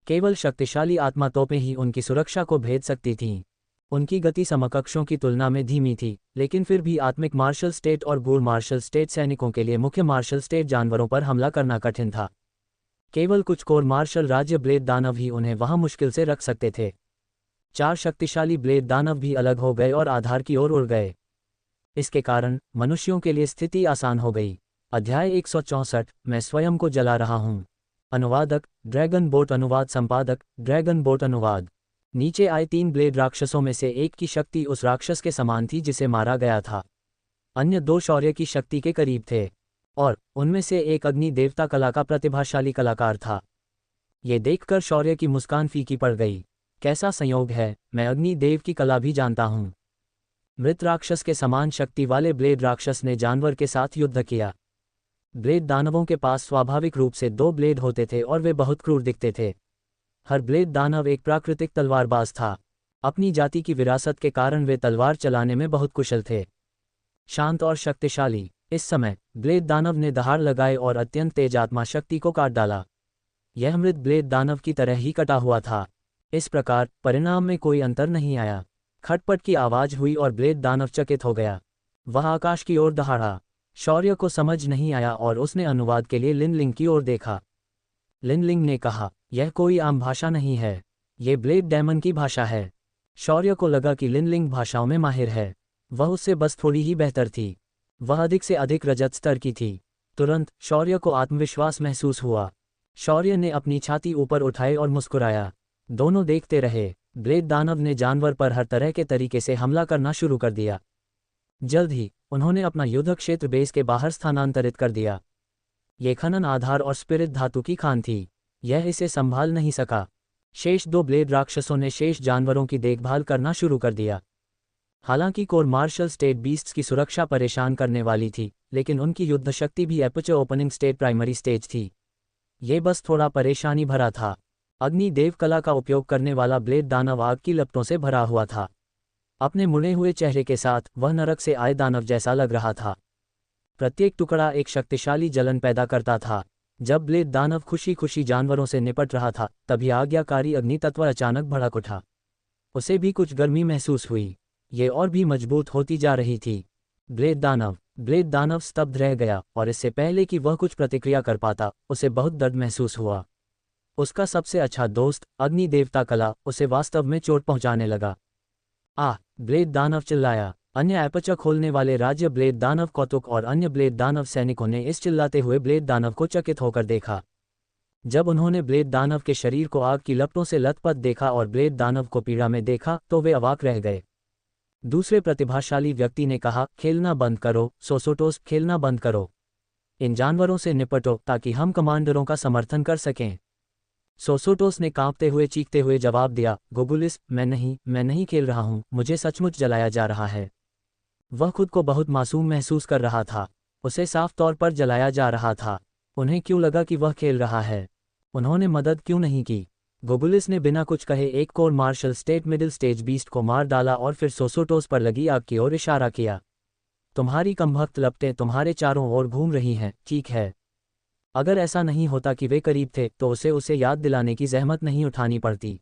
केवल शक्तिशाली आत्मा तोपें ही उनकी सुरक्षा को भेद सकती थीं। उनकी गति समकक्षों की तुलना में धीमी थी, लेकिन फिर भी आत्मिक मार्शल स्टेट और गूढ़ मार्शल स्टेट सैनिकों के लिए मुख्य मार्शल स्टेट जानवरों पर हमला करना कठिन था। केवल कुछ कोर मार्शल राज्य ब्लेड दानव ही उन्हें वहां मुश्किल से रख सकते थे। 4 शक्तिशाली ब्लेड दानव भी अलग हो गए और आधार की ओर उड़ गए। इसके कारण मनुष्यों के लिए स्थिति आसान हो गई। अध्याय 164। मैं स्वयं को जला रहा हूं। अनुवादक ड्रैगन बोट अनुवाद संपादक ड्रैगन बोट अनुवाद। नीचे आए 3 ब्लेड राक्षसों में से एक की शक्ति उस राक्षस के समान थी जिसे मारा गया था। अन्य 2 शौर्य की शक्ति के करीब थे, और उनमें से एक अग्नि देवता कला का प्रतिभाशाली कलाकार था। ये देखकर शौर्य की मुस्कान फीकी पड़ गई। कैसा संयोग है, मैं अग्नि देव की कला भी जानता हूँ। मृत राक्षस के समान शक्ति वाले ब्लेड राक्षस ने जानवर के साथ युद्ध किया। ब्लेड दानवों के पास स्वाभाविक रूप से 2 ब्लेड होते थे और वे बहुत क्रूर दिखते थे। हर ब्लेड दानव एक प्राकृतिक तलवारबाज था। अपनी जाति की विरासत के कारण वे तलवार चलाने में बहुत कुशल थे। शांत और शक्तिशाली। इस समय ब्लेड दानव ने दहाड़ लगाए और अत्यंत तेज आत्मा शक्ति को काट डाला। यह मृत ब्लेड दानव की तरह ही कटा हुआ था। इस प्रकार परिणाम में कोई अंतर नहीं आया। खटपट की आवाज़ हुई और ब्लेड दानव चकित हो गया। वह आकाश की ओर दहाड़ा। शौर्य को समझ नहीं आया और उसने अनुवाद के लिए लिनलिंग की ओर देखा। लिनलिंग ने कहा, यह कोई आम भाषा नहीं है, ये ब्लेड डेमन की भाषा है। शौर्य को लगा कि लिनलिंग भाषाओं में माहिर है। वह उससे बस थोड़ी ही बेहतर थी। वह अधिक से अधिक रजत स्तर की थी। तुरंत शौर्य को आत्मविश्वास महसूस हुआ। शौर्य ने अपनी छाती ऊपर उठाई और मुस्कुराया। दोनों देखते रहे। ब्लेड दानव ने जानवर पर हर तरह के तरीके से हमला करना शुरू कर दिया। जल्द ही उन्होंने अपना युद्ध क्षेत्र बेस के बाहर स्थानांतरित कर दिया। ये खनन आधार और स्पिरिट धातु की खान थी। यह इसे संभाल नहीं सका। शेष 2 ब्लेड राक्षसों ने शेष जानवरों की देखभाल करना शुरू कर दिया। हालांकि कोर मार्शल स्टेट बीस्ट्स की सुरक्षा परेशान करने वाली थी, लेकिन उनकी युद्ध शक्ति भी aperture opening state primary stage थी। ये बस थोड़ा परेशानी भरा था। अग्नि देव कला का उपयोग करने वाला ब्लेड दानव आग की लपटों से भरा हुआ था। अपने मुड़े हुए चेहरे के साथ वह नरक से आए दानव जैसा लग रहा था। प्रत्येक टुकड़ा एक शक्तिशाली जलन पैदा करता था। जब ब्लेड दानव खुशी खुशी जानवरों से निपट रहा था, तभी आज्ञाकारी अग्नि तत्व अचानक भड़क उठा। उसे भी कुछ गर्मी महसूस हुई। ये और भी मजबूत होती जा रही थी। ब्लेड दानव स्तब्ध रह गया, और इससे पहले कि वह कुछ प्रतिक्रिया कर पाता, उसे बहुत दर्द महसूस हुआ। उसका सबसे अच्छा दोस्त अग्नि देवता कला उसे वास्तव में चोट पहुंचाने लगा। ब्लेड दानव चिल्लाया। अन्य एपर्चर खोलने वाले राज्य ब्लेड दानव कौतुक और अन्य ब्लेड दानव सैनिकों ने इस चिल्लाते हुए ब्लेड दानव को चकित होकर देखा। जब उन्होंने ब्लेड दानव के शरीर को आग की लपटों से लथपथ देखा और ब्लेड दानव को पीड़ा में देखा, तो वे अवाक रह गए। दूसरे प्रतिभाशाली व्यक्ति ने कहा, खेलना बंद करो सोसोटोस, खेलना बंद करो। इन जानवरों से निपटो ताकि हम कमांडरों का समर्थन कर सकें। सोसोटोस ने कांपते हुए चीखते हुए जवाब दिया, गोगुलिस, मैं नहीं खेल रहा हूँ, मुझे सचमुच जलाया जा रहा है। वह खुद को बहुत मासूम महसूस कर रहा था। उसे साफ तौर पर जलाया जा रहा था। उन्हें क्यों लगा कि वह खेल रहा है? उन्होंने मदद क्यों नहीं की? गोगुलिस ने बिना कुछ कहे एक core martial state middle stage beast को मार डाला और फिर सोसोटोस पर लगी आग की ओर इशारा किया। तुम्हारी कमबख्त लपटें तुम्हारे चारों ओर घूम रही हैं, ठीक है। अगर ऐसा नहीं होता कि वे करीब थे तो उसे याद दिलाने की जहमत नहीं उठानी पड़ती।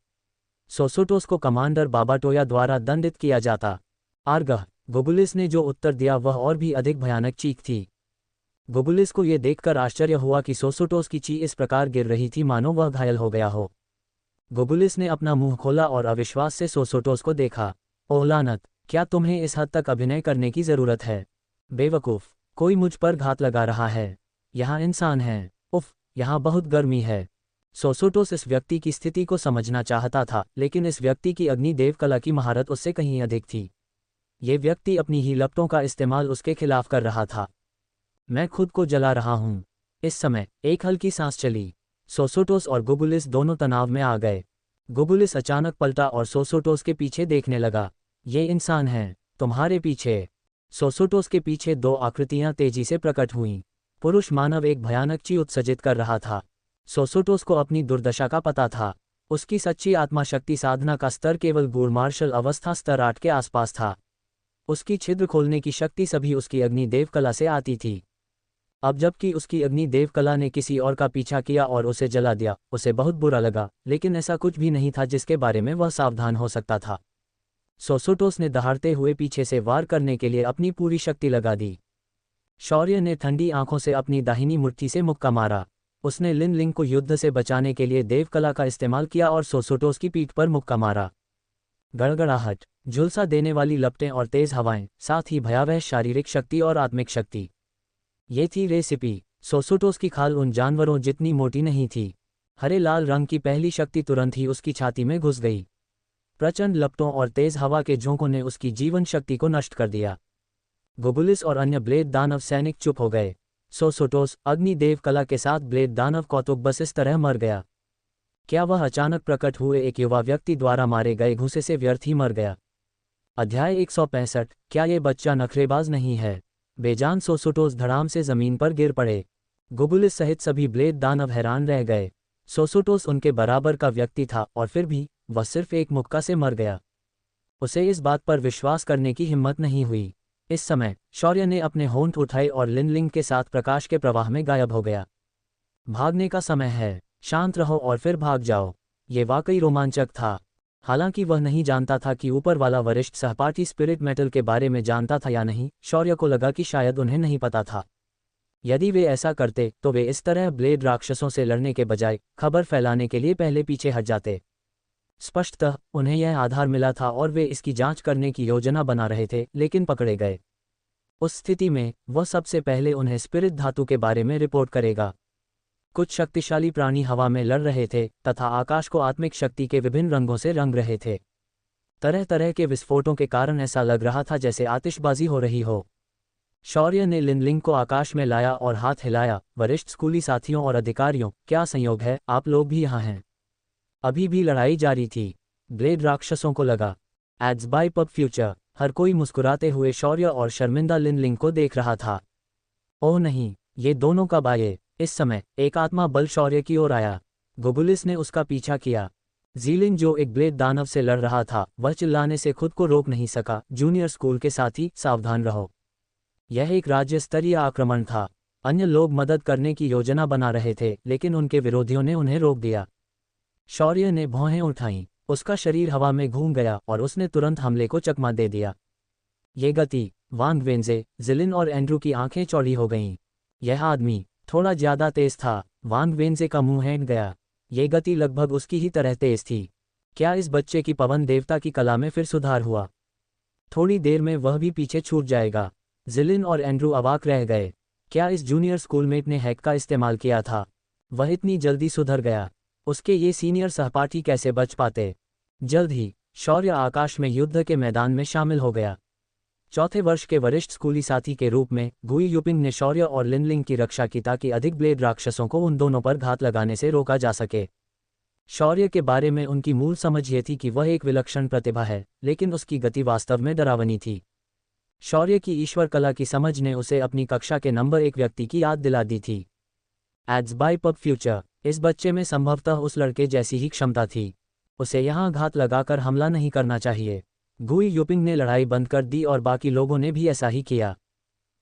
सोसोटोस को कमांडर बाबाटोया द्वारा दंडित किया जाता। आर्गह। गोगुलिस ने जो उत्तर दिया वह और भी अधिक भयानक चीख थी। गोगुलिस को यह देखकर आश्चर्य हुआ कि सोसोटोस की चीख इस प्रकार गिर रही थी मानो वह घायल हो गया हो। गोगुलिस ने अपना मुंह खोला और अविश्वास से सोसोटोस को देखा। ओह लानत, क्या तुम्हें इस हद तक अभिनय करने की जरूरत है? बेवकूफ़, कोई मुझ पर घात लगा रहा है। यहाँ इंसान हैं। उफ, यहाँ बहुत गर्मी है। सोसोटोस इस व्यक्ति की स्थिति को समझना चाहता था, लेकिन इस व्यक्ति की अग्निदेव कला की महारत उससे कहीं अधिक थी। ये व्यक्ति अपनी ही लपटों का इस्तेमाल उसके खिलाफ कर रहा था। मैं खुद को जला रहा हूँ। इस समय एक हल्की सांस चली। सोसोटोस और गोगुलिस दोनों तनाव में आ गए। गोगुलिस अचानक पलटा और सोसोटोस के पीछे देखने लगा। ये इंसान हैं, तुम्हारे पीछे। सोसोटोस के पीछे दो आकृतियां तेजी से प्रकट हुईं। पुरुष मानव एक भयानक चीख उत्सर्जित कर रहा था। सोसोटोस को अपनी दुर्दशा का पता था। उसकी सच्ची आत्मा शक्ति साधना का स्तर केवल गूढ़ मार्शल अवस्था स्तर 8 के आसपास था। उसकी छिद्र खोलने की शक्ति सभी उसकी अग्निदेव कला से आती थी। अब जबकि उसकी अग्निदेव कला ने किसी और का पीछा किया और उसे जला दिया, उसे बहुत बुरा लगा, लेकिन ऐसा कुछ भी नहीं था जिसके बारे में वह सावधान हो सकता था। सोसोटोस ने दहाड़ते हुए पीछे से वार करने के लिए अपनी पूरी शक्ति लगा दी। शौर्य ने ठंडी आंखों से अपनी दाहिनी मुट्ठी से मुक्का मारा। उसने लिन लिंग को युद्ध से बचाने के लिए देवकला का इस्तेमाल किया और सोसोटोस की पीठ पर मुक्का मारा। गड़गड़ाहट, झुलसा देने वाली लपटें और तेज हवाएं, साथ ही भयावह शारीरिक शक्ति और आत्मिक शक्ति। ये थी रेसिपी। सोसोटोस की खाल उन जानवरों जितनी मोटी नहीं थी। हरे लाल रंग की पहली शक्ति तुरंत ही उसकी छाती में घुस गई। प्रचंड लपटों और तेज हवा के झोंकों ने उसकी जीवन शक्ति को नष्ट कर दिया। गोगुलिस और अन्य ब्लेड दानव सैनिक चुप हो गए। सोसोटोस अग्निदेव कला के साथ ब्लेड दानव कौतुक बस इस तरह मर गया। क्या वह अचानक प्रकट हुए एक युवा व्यक्ति द्वारा मारे गए घूंसे से व्यर्थ ही मर गया? अध्याय 165। क्या ये बच्चा नखरेबाज नहीं है? बेजान सोसोटोस धड़ाम से जमीन पर गिर पड़े। गोगुलिस सहित सभी ब्लेड दानव हैरान रह गए। सोसोटोस उनके बराबर का व्यक्ति था और फिर भी वह सिर्फ एक मुक्का से मर गया। उसे इस बात पर विश्वास करने की हिम्मत नहीं हुई। इस समय शौर्य ने अपने होंठ उठाए और लिनलिंग के साथ प्रकाश के प्रवाह में गायब हो गया। भागने का समय है। शांत रहो और फिर भाग जाओ। ये वाकई रोमांचक था। हालांकि वह नहीं जानता था कि ऊपर वाला वरिष्ठ सहपाठी स्पिरिट मेटल के बारे में जानता था या नहीं। शौर्य को लगा कि शायद उन्हें नहीं पता था। यदि वे ऐसा करते तो वे इस तरह ब्लेड राक्षसों से लड़ने के बजाय खबर फैलाने के लिए पहले पीछे हट जाते। स्पष्टतः उन्हें यह आधार मिला था और वे इसकी जांच करने की योजना बना रहे थे, लेकिन पकड़े गए। उस स्थिति में वह सबसे पहले उन्हें स्पिरिट धातु के बारे में रिपोर्ट करेगा। कुछ शक्तिशाली प्राणी हवा में लड़ रहे थे तथा आकाश को आत्मिक शक्ति के विभिन्न रंगों से रंग रहे थे। तरह तरह के विस्फोटों के कारण ऐसा लग रहा था जैसे आतिशबाजी हो रही हो। शौर्य ने लिनलिंग को आकाश में लाया और हाथ हिलाया। वरिष्ठ स्कूली साथियों और अधिकारियों, क्या संयोग है, आप लोग भी यहाँ हैं। अभी भी लड़ाई जारी थी। ब्लेड राक्षसों को लगा एड्स बाय पब फ्यूचर। हर कोई मुस्कुराते हुए शौर्य और शर्मिंदा लिनलिंग को देख रहा था। ओह नहीं, ये दोनों कब आए? इस समय एक आत्मा बल शौर्य की ओर आया। गोगुलिस ने उसका पीछा किया। जीलिन जो एक ब्लेड दानव से लड़ रहा था, वह चिल्लाने से खुद को रोक नहीं सका। जूनियर स्कूल के साथी, सावधान रहो। यह एक राज्य स्तरीय आक्रमण था। अन्य लोग मदद करने की योजना बना रहे थे, लेकिन उनके विरोधियों ने उन्हें रोक दिया। शौर्य ने भौहें उठाईं। उसका शरीर हवा में घूम गया और उसने तुरंत हमले को चकमा दे दिया। ये गति! वांग वेंजे, जिलिन और एंड्रू की आंखें चौड़ी हो गईं। यह आदमी थोड़ा ज्यादा तेज था। वांग वेंजे का मुंह हैंट गया। ये गति लगभग उसकी ही तरह तेज थी। क्या इस बच्चे की पवन देवता की कला में फिर सुधार हुआ? थोड़ी देर में वह भी पीछे छूट जाएगा। जिलिन और एंड्रू अवाक रह गए। क्या इस जूनियर स्कूलमेट ने हैक का इस्तेमाल किया था? वह इतनी जल्दी सुधर गया। उसके ये सीनियर सहपाठी कैसे बच पाते? जल्द ही शौर्य आकाश में युद्ध के मैदान में शामिल हो गया। चौथे वर्ष के वरिष्ठ स्कूली साथी के रूप में गुई युपिंग ने शौर्य और लिनलिंग की रक्षा की ताकि अधिक ब्लेड राक्षसों को उन दोनों पर घात लगाने से रोका जा सके। शौर्य के बारे में उनकी मूल समझ ये थी कि वह एक विलक्षण प्रतिभा है, लेकिन उसकी गति वास्तव में डरावनी थी। शौर्य की ईश्वर कला की समझ ने उसे अपनी कक्षा के नंबर 1 व्यक्ति की याद दिला दी थी। एड्स बाय पब फ्यूचर, इस बच्चे में संभवतः उस लड़के जैसी ही क्षमता थी। उसे यहाँ घात लगाकर हमला नहीं करना चाहिए। गुई यूपिंग ने लड़ाई बंद कर दी और बाकी लोगों ने भी ऐसा ही किया।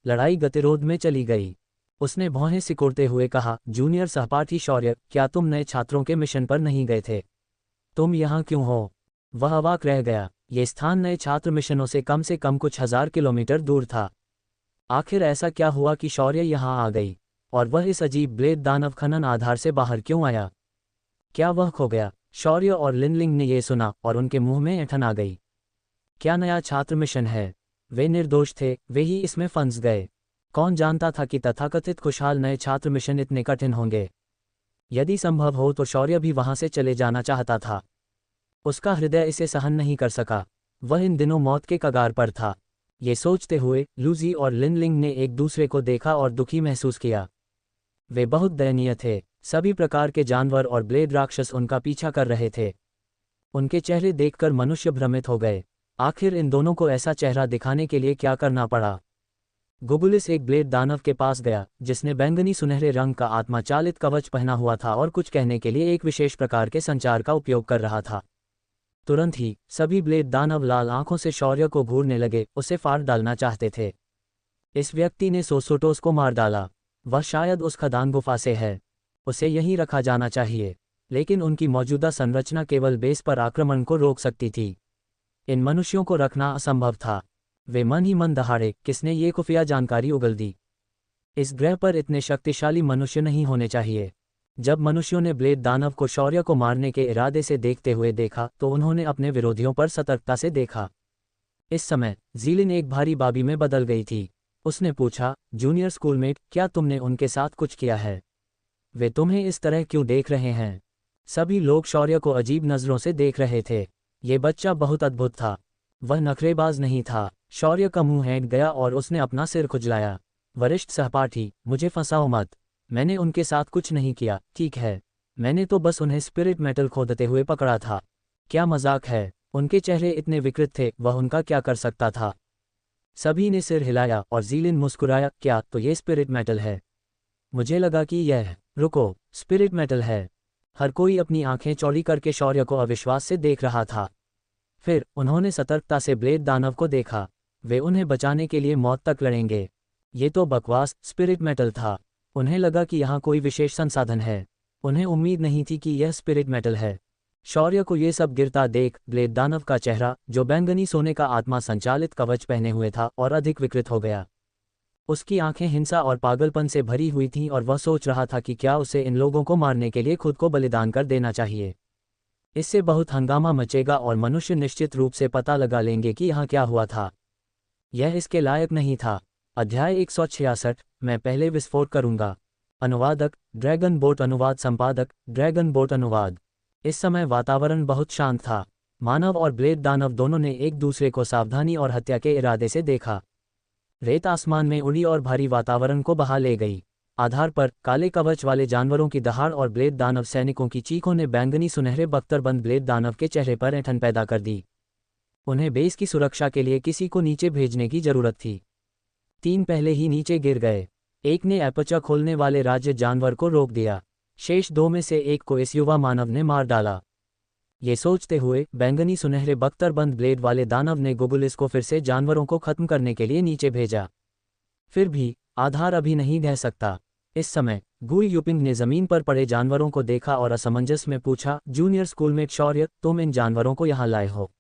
लड़ाई गतिरोध में चली गई। उसने भौहें सिकोड़ते हुए कहा, जूनियर सहपाठी शौर्य, क्या तुम नए छात्रों के मिशन पर नहीं गए थे? तुम यहाँ क्यों हो? वह अवाक रह गया। ये स्थान नए छात्र मिशनों से कम कुछ हजार किलोमीटर दूर था। आखिर ऐसा क्या हुआ कि शौर्य यहाँ आ गई? और वह इस अजीब ब्लेड दानव खनन आधार से बाहर क्यों आया? क्या वह खो गया? शौर्य और लिनलिंग ने ये सुना और उनके मुंह में ऐंठन आ गई। क्या नया छात्र मिशन है? वे निर्दोष थे, वे ही इसमें फंस गए। कौन जानता था कि तथाकथित खुशहाल नए छात्र मिशन इतने कठिन होंगे? यदि संभव हो तो शौर्य भी वहां से चले जाना चाहता था। उसका हृदय इसे सहन नहीं कर सका। वह इन दिनों मौत के कगार पर था। ये सोचते हुए लूजी और लिनलिंग ने एक दूसरे को देखा और दुखी महसूस किया। वे बहुत दयनीय थे। सभी प्रकार के जानवर और ब्लेड राक्षस उनका पीछा कर रहे थे। उनके चेहरे देखकर मनुष्य भ्रमित हो गए। आखिर इन दोनों को ऐसा चेहरा दिखाने के लिए क्या करना पड़ा? गुबुलिस एक ब्लेड दानव के पास गया, जिसने बैंगनी सुनहरे रंग का आत्मा चालित कवच पहना हुआ था और कुछ कहने के लिए एक विशेष प्रकार के संचार का उपयोग कर रहा था। तुरंत ही सभी ब्लेड दानव लाल आंखों से शौर्य को घूरने लगे, उसे फाड़ डालना चाहते थे। इस व्यक्ति ने सोसोटोस को मार डाला। वह शायद उस खदान गुफा से है। उसे यहीं रखा जाना चाहिए। लेकिन उनकी मौजूदा संरचना केवल बेस पर आक्रमण को रोक सकती थी। इन मनुष्यों को रखना असंभव था। वे मन ही मन दहाड़े, किसने ये खुफिया जानकारी उगल दी? इस ग्रह पर इतने शक्तिशाली मनुष्य नहीं होने चाहिए। जब मनुष्यों ने ब्लेड दानव को शौर्य को मारने के इरादे से देखते हुए देखा तो उन्होंने अपने विरोधियों पर सतर्कता से देखा। इस समय जीलिन एक भारी बाबी में बदल गई थी। उसने पूछा, जूनियर स्कूलमेट, क्या तुमने उनके साथ कुछ किया है? वे तुम्हें इस तरह क्यों देख रहे हैं? सभी लोग शौर्य को अजीब नज़रों से देख रहे थे। ये बच्चा बहुत अद्भुत था। वह नखरेबाज नहीं था। शौर्य का मुंह हैंट गया और उसने अपना सिर खुजलाया। वरिष्ठ सहपाठी, मुझे फंसाओ मत। मैंने उनके साथ कुछ नहीं किया, ठीक है? मैंने तो बस उन्हें स्पिरिट मेटल खोदते हुए पकड़ा था। क्या मजाक है? उनके चेहरे इतने विकृत थे, वह उनका क्या कर सकता था? सभी ने सिर हिलाया और जीलिन मुस्कुराया, क्या तो ये स्पिरिट मेटल है? मुझे लगा कि यह, रुको, स्पिरिट मेटल है। हर कोई अपनी आंखें चौड़ी करके शौर्य को अविश्वास से देख रहा था। फिर उन्होंने सतर्कता से ब्लेड दानव को देखा। वे उन्हें बचाने के लिए मौत तक लड़ेंगे। ये तो बकवास स्पिरिट मेटल था। उन्हें लगा कि यहाँ कोई विशेष संसाधन है। उन्हें उम्मीद नहीं थी कि यह स्पिरिट मेटल है। शौर्य को ये सब गिरता देख ब्लेड दानव का चेहरा, जो बैंगनी सोने का आत्मा संचालित कवच पहने हुए था, और अधिक विकृत हो गया। उसकी आंखें हिंसा और पागलपन से भरी हुई थीं और वह सोच रहा था कि क्या उसे इन लोगों को मारने के लिए खुद को बलिदान कर देना चाहिए। इससे बहुत हंगामा मचेगा और मनुष्य निश्चित रूप से पता लगा लेंगे कि यहाँ क्या हुआ था। यह इसके लायक नहीं था। अध्याय 166, मैं पहले विस्फोट करूंगा। अनुवादक ड्रैगन बोट अनुवाद संपादक ड्रैगन बोट अनुवाद। इस समय वातावरण बहुत शांत था। मानव और ब्लेड दानव दोनों ने एक दूसरे को सावधानी और हत्या के इरादे से देखा। रेत आसमान में उड़ी और भारी वातावरण को बहा ले गई। आधार पर काले कवच वाले जानवरों की दहाड़ और ब्लेड दानव सैनिकों की चीखों ने बैंगनी सुनहरे बख्तरबंद ब्लेड दानव के चेहरे पर ऐंठन पैदा कर दी। उन्हें बेस की सुरक्षा के लिए किसी को नीचे भेजने की जरूरत थी। 3 पहले ही नीचे गिर गए। एक ने एपचा खोलने वाले राज्य जानवर को रोक दिया। शेष 2 में से एक को इस युवा मानव ने मार डाला। ये सोचते हुए बैंगनी सुनहरे बख्तरबंद ब्लेड वाले दानव ने गुबुलिस को फिर से जानवरों को खत्म करने के लिए नीचे भेजा। फिर भी आधार अभी नहीं ढह सकता। इस समय गुई यूपिंग ने जमीन पर पड़े जानवरों को देखा और असमंजस में पूछा, जूनियर स्कूलमेट शौर्य, तुम इन जानवरों को यहाँ लाए हो?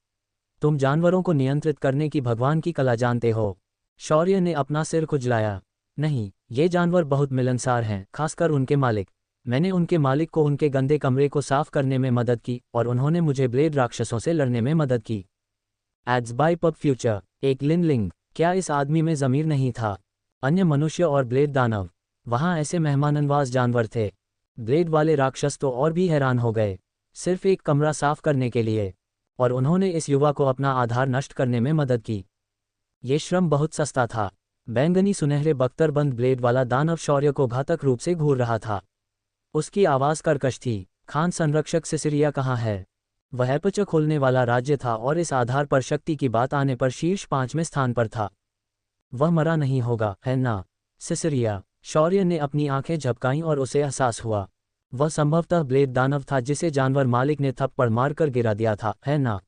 तुम जानवरों को नियंत्रित करने की भगवान की कला जानते हो? शौर्य ने अपना सिर खुजलाया। नहीं, ये जानवर बहुत मिलनसार हैं, खासकर उनके मालिक। मैंने उनके मालिक को उनके गंदे कमरे को साफ करने में मदद की और उन्होंने मुझे ब्लेड राक्षसों से लड़ने में मदद की। एड्स बाय पब फ्यूचर, एक लिनलिंग, क्या इस आदमी में ज़मीर नहीं था? अन्य मनुष्य और ब्लेड दानव, वहाँ ऐसे मेहमाननवाज जानवर थे। ब्लेड वाले राक्षस तो और भी हैरान हो गए। सिर्फ एक कमरा साफ करने के लिए, और उन्होंने इस युवा को अपना आधार नष्ट करने में मदद की। ये श्रम बहुत सस्ता था। बैंगनी सुनहरे बख्तरबंद ब्लेड वाला दानव शौर्य को घातक रूप से घूर रहा था। उसकी आवाज़ कर्कश थी, खान संरक्षक सिसिरिया कहाँ है? वह एपच खोलने वाला राज्य था और इस आधार पर शक्ति की बात आने पर शीर्ष 5वें स्थान पर था। वह मरा नहीं होगा, है ना? सिसिरिया। शौर्य ने अपनी आंखें झपकाईं और उसे एहसास हुआ। वह संभवतः ब्लेड दानव था जिसे जानवर मालिक ने थप्पड़ मारकर गिरा दिया था, है ना?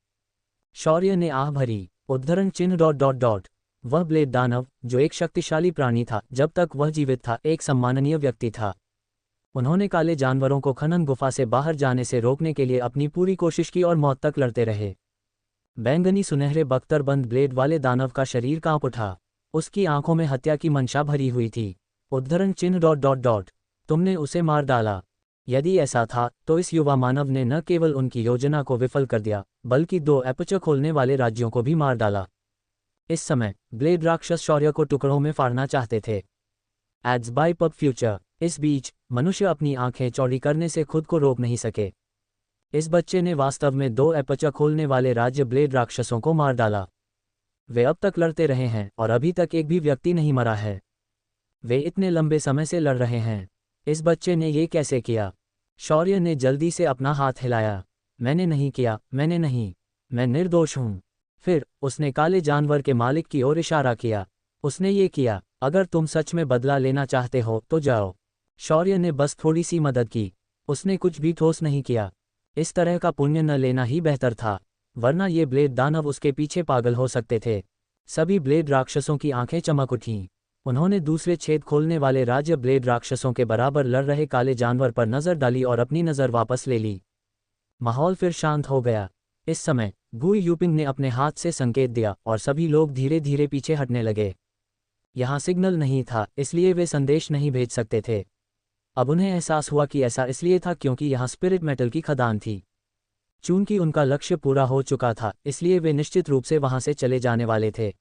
शौर्य ने आह भरी। उद्धरण चिन्ह ... वह ब्लेड दानव, जो एक शक्तिशाली प्राणी था जब तक वह जीवित था, एक सम्माननीय व्यक्ति था। उन्होंने काले जानवरों को खनन गुफा से बाहर जाने से रोकने के लिए अपनी पूरी कोशिश की और मौत तक लड़ते रहे। बैंगनी सुनहरे बख्तरबंद ब्लेड वाले दानव का शरीर कांप उठा। उसकी आंखों में हत्या की मंशा भरी हुई थी। उद्धरण चिन्ह ... तुमने उसे मार डाला। यदि ऐसा था तो इस युवा मानव ने न केवल उनकी योजना को विफल कर दिया, बल्कि 2 एपच खोलने वाले राज्यों को भी मार डाला। इस समय ब्लेड राक्षस शौर्य को टुकड़ों में फाड़ना चाहते थे। Ads bye pub future. इस बीच मनुष्य अपनी आंखें चौड़ी करने से खुद को रोक नहीं सके। इस बच्चे ने वास्तव में 2 एपच खोलने वाले राज्य ब्लेड राक्षसों को मार डाला। वे अब तक लड़ते रहे हैं और अभी तक एक भी व्यक्ति नहीं मरा है। वे इतने लंबे समय से लड़ रहे हैं। इस बच्चे ने ये कैसे किया? शौर्य ने जल्दी से अपना हाथ हिलाया। मैंने नहीं किया, मैंने नहीं, मैं निर्दोष हूँ। फिर उसने काले जानवर के मालिक की ओर इशारा किया। उसने ये किया, अगर तुम सच में बदला लेना चाहते हो तो जाओ। शौर्य ने बस थोड़ी सी मदद की। उसने कुछ भी ठोस नहीं किया। इस तरह का पुण्य न लेना ही बेहतर था, वरना ये ब्लेड दानव उसके पीछे पागल हो सकते थे। सभी ब्लेड राक्षसों की आंखें चमक उठीं। उन्होंने दूसरे छेद खोलने वाले राज्य ब्लेड राक्षसों के बराबर लड़ रहे काले जानवर पर नजर डाली और अपनी नजर वापस ले ली। माहौल फिर शांत हो गया। इस समय गुई यूपिंग ने अपने हाथ से संकेत दिया और सभी लोग धीरे धीरे पीछे हटने लगे। यहाँ सिग्नल नहीं था, इसलिए वे संदेश नहीं भेज सकते थे। अब उन्हें एहसास हुआ कि ऐसा इसलिए था क्योंकि यहाँ स्पिरिट मेटल की खदान थी। चूंकि उनका लक्ष्य पूरा हो चुका था, इसलिए वे निश्चित रूप से वहां से चले जाने वाले थे।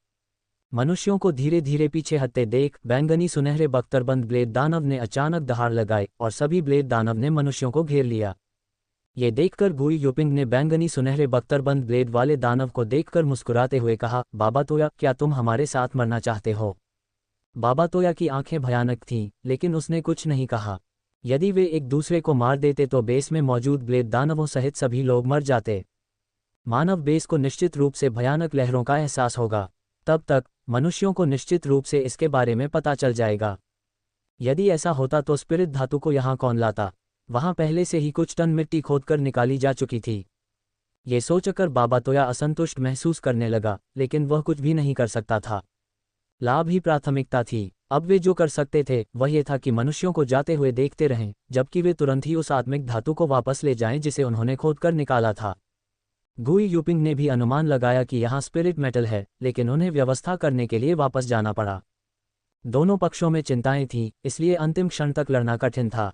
मनुष्यों को धीरे धीरे पीछे हटते देख बैंगनी सुनहरे बख्तरबंद ब्लेड दानव ने अचानक दहाड़ लगाई और सभी ब्लेड दानव ने मनुष्यों को घेर लिया। ये देखकर गुई यूपिंग ने बैंगनी सुनहरे बख्तरबंद ब्लेड वाले दानव को देखकर मुस्कुराते हुए कहा, बाबा तोया, क्या तुम हमारे साथ मरना चाहते हो? बाबा तोया की आंखें भयानक थीं, लेकिन उसने कुछ नहीं कहा। यदि वे एक दूसरे को मार देते तो बेस में मौजूद ब्लेड दानवों सहित सभी लोग मर जाते। मानव बेस को निश्चित रूप से भयानक लहरों का एहसास होगा। तब तक मनुष्यों को निश्चित रूप से इसके बारे में पता चल जाएगा। यदि ऐसा होता तो स्पिरिट धातु को यहाँ कौन लाता? वहाँ पहले से ही कुछ टन मिट्टी खोदकर निकाली जा चुकी थी। ये सोचकर बाबा तोया असंतुष्ट महसूस करने लगा, लेकिन वह कुछ भी नहीं कर सकता था। लाभ ही प्राथमिकता थी। अब वे जो कर सकते थे वह ये था कि मनुष्यों को जाते हुए देखते रहें, जबकि वे तुरंत ही उस आत्मिक धातु को वापस ले जाएं जिसे उन्होंने खोदकर निकाला था। गुई यूपिंग ने भी अनुमान लगाया कि यहाँ स्पिरिट मेटल है, लेकिन उन्हें व्यवस्था करने के लिए वापस जाना पड़ा। दोनों पक्षों में चिंताएं थीं, इसलिए अंतिम क्षण तक लड़ना कठिन था।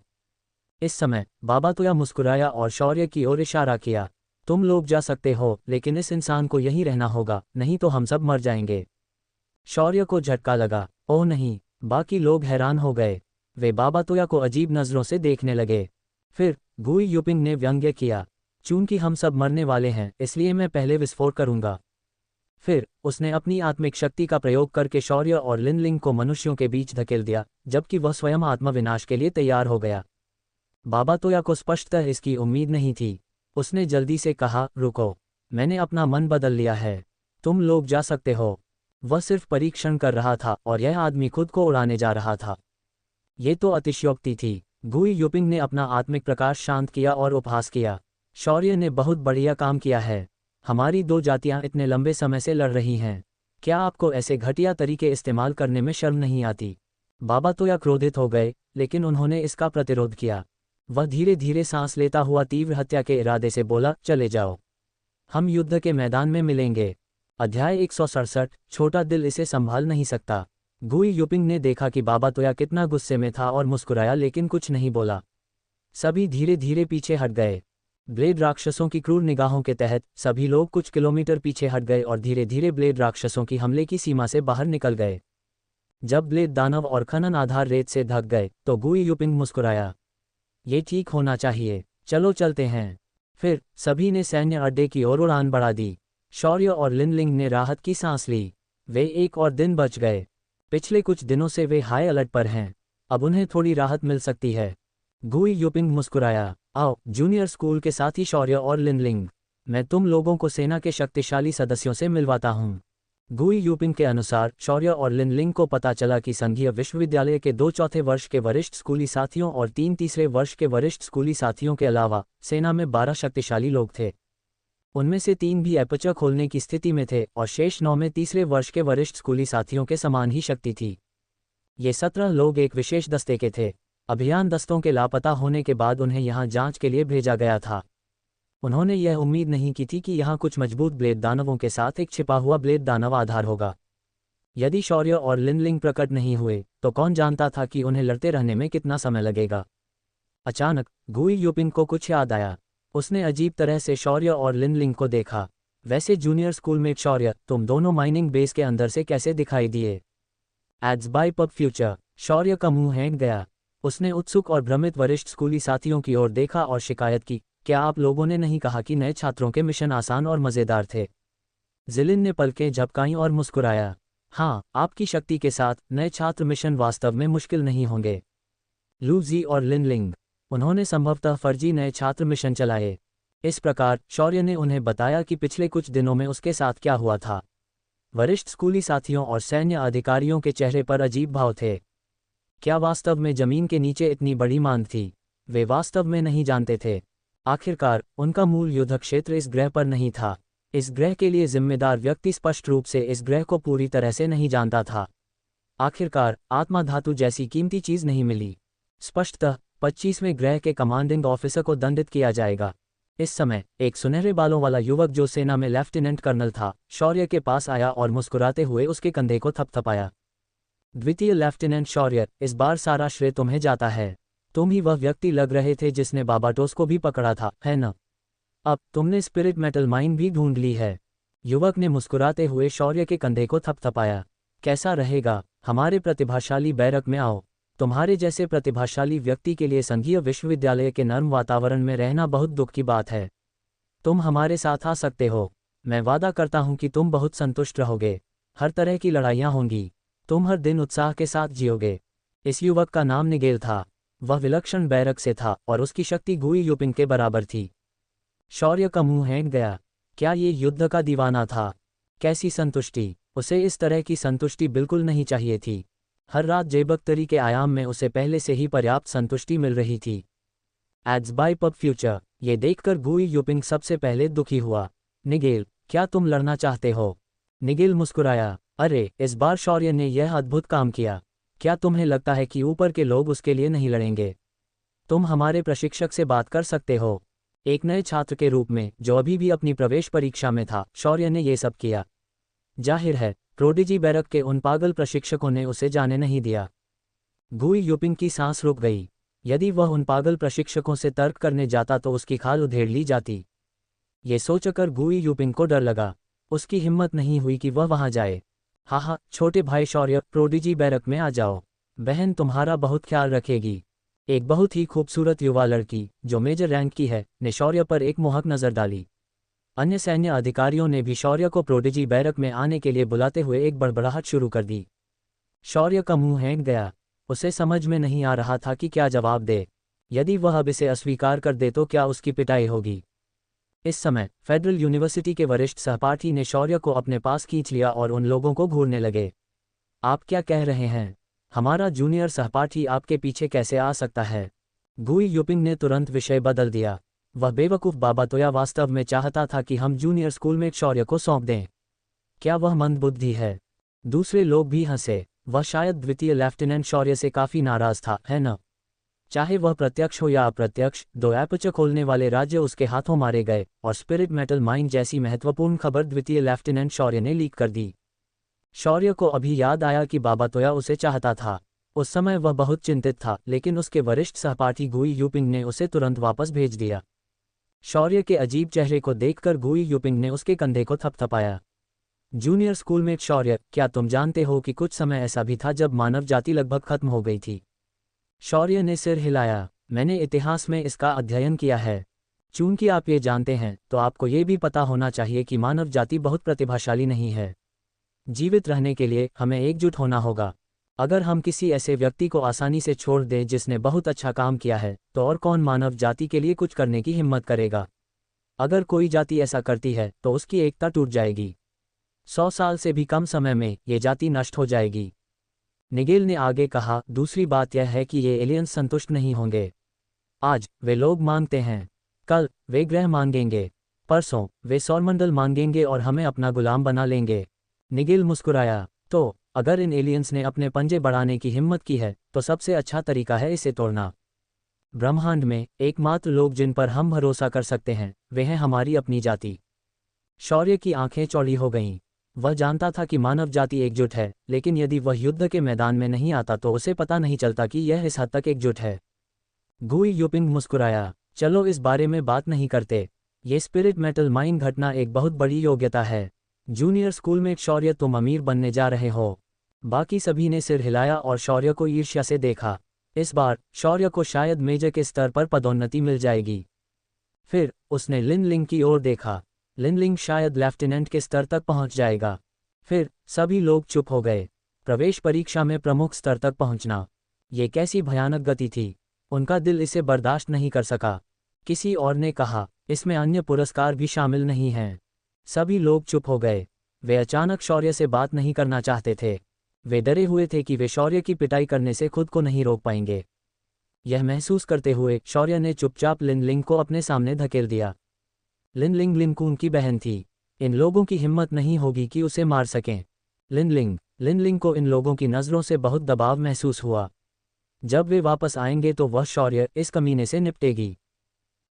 इस समय बाबा तोया मुस्कुराया और शौर्य की ओर इशारा किया। तुम लोग जा सकते हो, लेकिन इस इंसान को यहीं रहना होगा, नहीं तो हम सब मर जाएंगे। शौर्य को झटका लगा। ओह नहीं! बाकी लोग हैरान हो गए। वे बाबा तोया को अजीब नजरों से देखने लगे। फिर गुई यूपिंग ने व्यंग्य किया, चूंकि हम सब मरने वाले हैं, इसलिए मैं पहले विस्फोट करूंगा। फिर उसने अपनी आत्मिक शक्ति का प्रयोग करके शौर्य और लिनलिंग को मनुष्यों के बीच धकेल दिया, जबकि वह स्वयं आत्मविनाश के लिए तैयार हो गया। बाबा तोया को स्पष्टतः इसकी उम्मीद नहीं थी। उसने जल्दी से कहा, रुको, मैंने अपना मन बदल लिया है, तुम लोग जा सकते हो। वह सिर्फ परीक्षण कर रहा था और यह आदमी खुद को उड़ाने जा रहा था। ये तो अतिशयोक्ति थी। गुई यूपिंग ने अपना आत्मिक प्रकाश शांत किया और उपहास किया। शौर्य ने बहुत बढ़िया काम किया है। हमारी 2 जातियां इतने लंबे समय से लड़ रही हैं। क्या आपको ऐसे घटिया तरीके इस्तेमाल करने में शर्म नहीं आती? बाबा तोया क्रोधित हो गए, लेकिन उन्होंने इसका प्रतिरोध किया। वह धीरे धीरे सांस लेता हुआ तीव्र हत्या के इरादे से बोला, चले जाओ, हम युद्ध के मैदान में मिलेंगे। अध्याय 167। छोटा दिल इसे संभाल नहीं सकता। गुई यूपिंग ने देखा कि बाबा तोया कितना गुस्से में था और मुस्कुराया, लेकिन कुछ नहीं बोला। सभी धीरे धीरे पीछे हट गए। ब्लेड राक्षसों की क्रूर निगाहों के तहत सभी लोग कुछ किलोमीटर पीछे हट गए और धीरे धीरे ब्लेड राक्षसों की हमले की सीमा से बाहर निकल गए। जब ब्लेड दानव और खनन आधार रेत से ढक गए तो गुई यूपिंग मुस्कुराया। ये ठीक होना चाहिए, चलो चलते हैं। फिर सभी ने सैन्य अड्डे की ओर उड़ान बढ़ा दी। शौर्य और लिनलिंग ने राहत की सांस ली। वे एक और दिन बच गए। पिछले कुछ दिनों से वे हाई अलर्ट पर हैं। अब उन्हें थोड़ी राहत मिल सकती है। गुई यूपिंग मुस्कुराया। आओ जूनियर स्कूल के साथी शौर्य और लिनलिंग, मैं तुम लोगों को सेना के शक्तिशाली सदस्यों से मिलवाता हूँ। गुई यूपिंग के अनुसार शौर्य और लिनलिंग को पता चला कि संघीय विश्वविद्यालय के 2 चौथे वर्ष के वरिष्ठ स्कूली साथियों और 3 तीसरे वर्ष के वरिष्ठ स्कूली साथियों के अलावा सेना में 12 शक्तिशाली लोग थे। उनमें से 3 भी एपर्चर खोलने की स्थिति में थे और शेष 9 में तीसरे वर्ष के वरिष्ठ स्कूली साथियों के समान ही शक्ति थी। ये 17 लोग एक विशेष दस्ते के थे। अभियान दस्तों के लापता होने के बाद उन्हें यहाँ जांच के लिए भेजा गया था। उन्होंने यह उम्मीद नहीं की थी कि यहाँ कुछ मजबूत ब्लेड दानवों के साथ एक छिपा हुआ ब्लेड दानव आधार होगा। यदि शौर्य और लिनलिंग प्रकट नहीं हुए तो कौन जानता था कि उन्हें लड़ते रहने में कितना समय लगेगा। अचानक गुई यूपिंग को कुछ याद आया। उसने अजीब तरह से शौर्य और लिनलिंग को देखा। वैसे जूनियर स्कूल में शौर्य, तुम दोनों माइनिंग बेस के अंदर से कैसे दिखाई दिए? एड्स बाय पब फ्यूचर। शौर्य का मुंह हैंग गया। उसने उत्सुक और भ्रमित वरिष्ठ स्कूली साथियों की ओर देखा और शिकायत की, क्या आप लोगों ने नहीं कहा कि नए छात्रों के मिशन आसान और मज़ेदार थे? जिलिन ने पलकें झपकाईं और मुस्कुराया। हाँ, आपकी शक्ति के साथ नए छात्र मिशन वास्तव में मुश्किल नहीं होंगे। लू जी और लिनलिंग, उन्होंने संभवतः फर्जी नए छात्र मिशन चलाए। इस प्रकार शौर्य ने उन्हें बताया कि पिछले कुछ दिनों में उसके साथ क्या हुआ था। वरिष्ठ स्कूली साथियों और सैन्य अधिकारियों के चेहरे पर अजीब भाव थे। क्या वास्तव में जमीन के नीचे इतनी बड़ी मांग थी? वे वास्तव में नहीं जानते थे। आखिरकार उनका मूल युद्ध क्षेत्र इस ग्रह पर नहीं था। इस ग्रह के लिए जिम्मेदार व्यक्ति स्पष्ट रूप से इस ग्रह को पूरी तरह से नहीं जानता था। आखिरकार आत्मा धातु जैसी कीमती चीज नहीं मिली। स्पष्टतः 25वें ग्रह के कमांडिंग ऑफिसर को दंडित किया जाएगा। इस समय एक सुनहरे बालों वाला युवक जो सेना में लेफ्टिनेंट कर्नल था, शौर्य के पास आया और मुस्कुराते हुए उसके कंधे को थपथपाया। द्वितीय लेफ्टिनेंट शौर्य, इस बार सारा श्रेय तुम्हें जाता है। तुम ही वह व्यक्ति लग रहे थे जिसने बाबाटोस को भी पकड़ा था, है न? अब तुमने स्पिरिट मेटल माइन भी ढूंढ ली है। युवक ने मुस्कुराते हुए शौर्य के कंधे को थपथपाया। कैसा रहेगा? हमारे प्रतिभाशाली बैरक में आओ। तुम्हारे जैसे प्रतिभाशाली व्यक्ति के लिए संघीय विश्वविद्यालय के नर्म वातावरण में रहना बहुत दुख की बात है। तुम हमारे साथ आ सकते हो। मैं वादा करता हूं कि तुम बहुत संतुष्ट रहोगे। हर तरह की लड़ाइयां होंगी। तुम हर दिन उत्साह के साथ जियोगे। इस युवक का नाम निगेल था। वह विलक्षण बैरक से था और उसकी शक्ति गुई यूपिंग के बराबर थी। शौर्य का मुंह हैंग गया। क्या ये युद्ध का दीवाना था? कैसी संतुष्टि! उसे इस तरह की संतुष्टि बिल्कुल नहीं चाहिए थी। हर रात जेबकतरी के आयाम में उसे पहले से ही पर्याप्त संतुष्टि मिल रही थी। Ads bye pub future. ये देखकर गुई यूपिंग सबसे पहले दुखी हुआ। निगेल, क्या तुम लड़ना चाहते हो? निगेल मुस्कुराया। अरे, इस बार शौर्य ने यह अद्भुत काम किया। क्या तुम्हें लगता है कि ऊपर के लोग उसके लिए नहीं लड़ेंगे? तुम हमारे प्रशिक्षक से बात कर सकते हो। एक नए छात्र के रूप में जो अभी भी अपनी प्रवेश परीक्षा में था, शौर्य ने ये सब किया। जाहिर है प्रोडिजी बैरक के उन पागल प्रशिक्षकों ने उसे जाने नहीं दिया। गुई यूपिंग की सांस रुक गई। यदि वह उन पागल प्रशिक्षकों से तर्क करने जाता तो उसकी खाल उधेड़ ली जाती। ये सोचकर गुई यूपिंग को डर लगा। उसकी हिम्मत नहीं हुई कि वह वहां जाए। हाँ, छोटे भाई शौर्य, प्रोडिजी बैरक में आ जाओ। बहन तुम्हारा बहुत ख्याल रखेगी। एक बहुत ही खूबसूरत युवा लड़की जो मेजर रैंक की है ने शौर्य पर एक मोहक नज़र डाली। अन्य सैन्य अधिकारियों ने भी शौर्य को प्रोडिजी बैरक में आने के लिए बुलाते हुए एक बड़बड़ाहट शुरू कर दी। शौर्य का मुंह हैंग गया। उसे समझ में नहीं आ रहा था कि क्या जवाब दे। यदि वह अब इसे अस्वीकार कर दे तो क्या उसकी पिटाई होगी। इस समय फेडरल यूनिवर्सिटी के वरिष्ठ सहपाठी ने शौर्य को अपने पास खींच लिया और उन लोगों को घूरने लगे। आप क्या कह रहे हैं? हमारा जूनियर सहपाठी आपके पीछे कैसे आ सकता है? गुई यूपिंग ने तुरंत विषय बदल दिया। वह बेवकूफ़ बाबातोया वास्तव में चाहता था कि हम जूनियर स्कूल में शौर्य को सौंप दें। क्या वह मंदबुद्धि है? दूसरे लोग भी हंसे। वह शायद द्वितीय लेफ्टिनेंट शौर्य से काफ़ी नाराज था, है न? चाहे वह प्रत्यक्ष हो या अप्रत्यक्ष, 2 एपर्चर खोलने वाले राज्य उसके हाथों मारे गए और स्पिरिट मेटल माइन जैसी महत्वपूर्ण खबर द्वितीय लेफ्टिनेंट शौर्य ने लीक कर दी। शौर्य को अभी याद आया कि बाबातोया उसे चाहता था। उस समय वह बहुत चिंतित था, लेकिन उसके वरिष्ठ सहपाठी गुई यूपिंग ने उसे तुरंत वापस भेज दिया। शौर्य के अजीब चेहरे को देखकर गुई यूपिंग ने उसके कंधे को थपथपाया। जूनियर स्कूल में शौर्य, क्या तुम जानते हो कि कुछ समय ऐसा भी था जब मानव जाति लगभग खत्म हो गई थी? शौर्य ने सिर हिलाया। मैंने इतिहास में इसका अध्ययन किया है। चूंकि आप ये जानते हैं तो आपको ये भी पता होना चाहिए कि मानव जाति बहुत प्रतिभाशाली नहीं है। जीवित रहने के लिए हमें एकजुट होना होगा। अगर हम किसी ऐसे व्यक्ति को आसानी से छोड़ दें जिसने बहुत अच्छा काम किया है, तो और कौन मानव जाति के लिए कुछ करने की हिम्मत करेगा। अगर कोई जाति ऐसा करती है तो उसकी एकता टूट जाएगी। 100 साल से भी कम समय में ये जाति नष्ट हो जाएगी। निगेल ने आगे कहा, दूसरी बात यह है कि ये एलियंस संतुष्ट नहीं होंगे। आज वे लोग मांगते हैं, कल वे ग्रह मांगेंगे, परसों वे सौरमंडल मांगेंगे और हमें अपना गुलाम बना लेंगे। निगेल मुस्कुराया, तो अगर इन एलियंस ने अपने पंजे बढ़ाने की हिम्मत की है तो सबसे अच्छा तरीका है इसे तोड़ना। ब्रह्मांड में एकमात्र लोग जिन पर हम भरोसा कर सकते हैं वे हैं हमारी अपनी जाति। शौर्य की आंखें चौड़ी हो गईं। वह जानता था कि मानव जाति एकजुट है, लेकिन यदि वह युद्ध के मैदान में नहीं आता तो उसे पता नहीं चलता कि यह इस हद तक एकजुट है। गुई यूपिंग मुस्कुराया, चलो इस बारे में बात नहीं करते। ये स्पिरिट मेटल माइन घटना एक बहुत बड़ी योग्यता है। जूनियर स्कूल में शौर्य, तुम अमीर बनने जा रहे हो। बाकी सभी ने सिर हिलाया और शौर्य को ईर्ष्या से देखा। इस बार शौर्य को शायद मेजर के स्तर पर पदोन्नति मिल जाएगी। फिर उसने लिन लिंग की ओर देखा। लिन लिंग शायद लेफ्टिनेंट के स्तर तक पहुंच जाएगा। फिर सभी लोग चुप हो गए। प्रवेश परीक्षा में प्रमुख स्तर तक पहुंचना, ये कैसी भयानक गति थी। उनका दिल इसे बर्दाश्त नहीं कर सका। किसी और ने कहा, इसमें अन्य पुरस्कार भी शामिल नहीं हैं। सभी लोग चुप हो गए। वे अचानक शौर्य से बात नहीं करना चाहते थे। वे डरे हुए थे कि वे शौर्य की पिटाई करने से खुद को नहीं रोक पाएंगे। यह महसूस करते हुए शौर्य ने चुपचाप लिन लिंग को अपने सामने धकेल दिया। लिन लिंग लिन कून की बहन थी। इन लोगों की हिम्मत नहीं होगी कि उसे मार सकें। लिन लिंग को इन लोगों की नज़रों से बहुत दबाव महसूस हुआ। जब वे वापस आएंगे तो वह शौर्य इस कमीने से निपटेगी।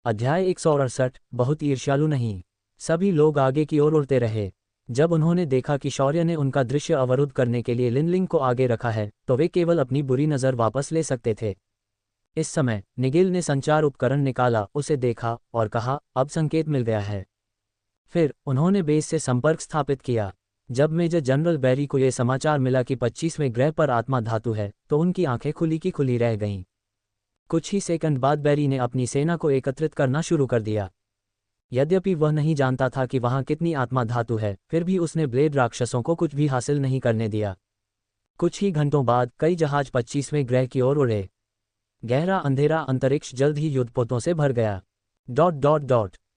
अध्याय 168, बहुत ईर्ष्यालु नहीं। सभी लोग आगे की ओर उड़ते रहे। जब उन्होंने देखा कि शौर्य ने उनका दृश्य अवरुद्ध करने के लिए लिन लिंग को आगे रखा है तो वे केवल अपनी बुरी नज़र वापस ले सकते थे। इस समय निगेल ने संचार उपकरण निकाला, उसे देखा और कहा, अब संकेत मिल गया है। फिर उन्होंने बेस से संपर्क स्थापित किया। जब मेजर जनरल बैरी को यह समाचार मिला कि 25वें ग्रह पर आत्मा धातु है तो उनकी आंखें खुली की खुली रह गईं। कुछ ही सेकंड बाद बैरी ने अपनी सेना को एकत्रित करना शुरू कर दिया। यद्यपि वह नहीं जानता था कि वहां कितनी आत्मा धातु है, फिर भी उसने ब्लेड राक्षसों को कुछ भी हासिल नहीं करने दिया। कुछ ही घंटों बाद कई जहाज 25वें ग्रह की ओर उड़े। गहरा अंधेरा अंतरिक्ष जल्द ही युद्धपोतों से भर गया। ...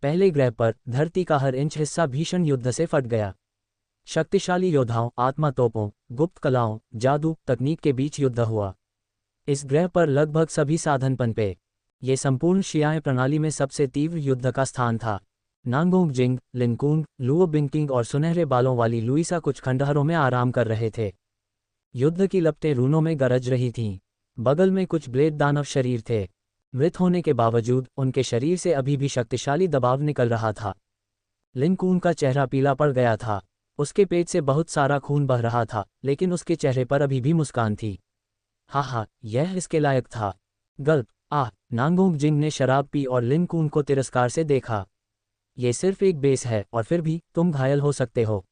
पहले ग्रह पर धरती का हर इंच हिस्सा भीषण युद्ध से फट गया। शक्तिशाली योद्धाओं, आत्मा तोपों, गुप्त कलाओं, जादू, तकनीक के बीच युद्ध हुआ। इस ग्रह पर लगभग सभी साधन पनपे। ये संपूर्ण शियाए प्रणाली में सबसे तीव्र युद्ध का स्थान था। नांगोंग जिंग, लिनकूंग, लुओ बिंगकिंग और सुनहरे बालों वाली लुइसा कुछ खंडहरों में आराम कर रहे थे। युद्ध की लपटें रूनों में गरज रही थीं। बगल में कुछ ब्लेड दानव शरीर थे। मृत होने के बावजूद उनके शरीर से अभी भी शक्तिशाली दबाव निकल रहा था। लिनकून का चेहरा पीला पड़ गया था। उसके पेट से बहुत सारा खून बह रहा था, लेकिन उसके चेहरे पर अभी भी मुस्कान थी। हा, यह इसके लायक था। गल्प। नांगोंग जिंग ने शराब पी और लिनकून को तिरस्कार से देखा। ये सिर्फ एक बेस है और फिर भी तुम घायल हो सकते हो।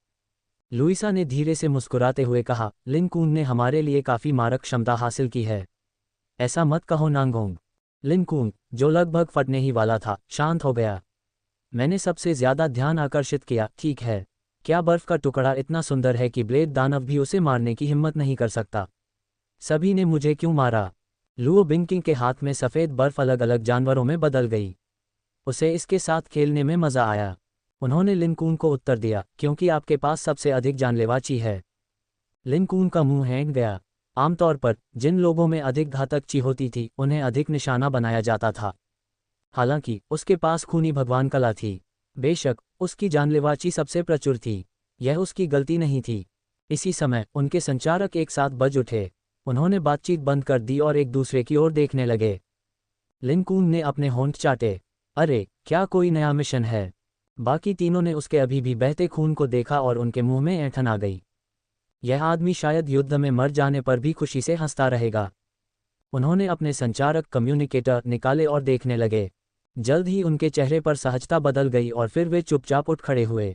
लुइसा ने धीरे से मुस्कुराते हुए कहा, लिनकून ने हमारे लिए काफ़ी मारक क्षमता हासिल की है। ऐसा मत कहो नांगोंग। लिनकून, जो लगभग फटने ही वाला था, शांत हो गया। मैंने सबसे ज्यादा ध्यान आकर्षित किया, ठीक है। क्या बर्फ का टुकड़ा इतना सुंदर है कि ब्लेड दानव भी उसे मारने की हिम्मत नहीं कर सकता? सभी ने मुझे क्यों मारा? लुओ बिंगकिंग के हाथ में सफ़ेद बर्फ अलग अलग जानवरों में बदल गई। उसे इसके साथ खेलने में मज़ा आया। उन्होंने लिनकून को उत्तर दिया, क्योंकि आपके पास सबसे अधिक जानलेवा ची है। लिनकून का मुंह हैंग गया। आमतौर पर जिन लोगों में अधिक घातक ची होती थी उन्हें अधिक निशाना बनाया जाता था। हालांकि उसके पास खूनी भगवान कला थी। बेशक उसकी जानलेवा ची सबसे प्रचुर थी। यह उसकी गलती नहीं थी। इसी समय उनके संचारक एक साथ बज उठे। उन्होंने बातचीत बंद कर दी और एक दूसरे की ओर देखने लगे। लिनकून ने अपने होंठ चाटे। अरे, क्या कोई नया मिशन है? बाकी तीनों ने उसके अभी भी बहते खून को देखा और उनके मुंह में ऐंठन आ गई। यह आदमी शायद युद्ध में मर जाने पर भी खुशी से हंसता रहेगा। उन्होंने अपने संचारक कम्युनिकेटर निकाले और देखने लगे। जल्द ही उनके चेहरे पर सहजता बदल गई और फिर वे चुपचाप उठ खड़े हुए।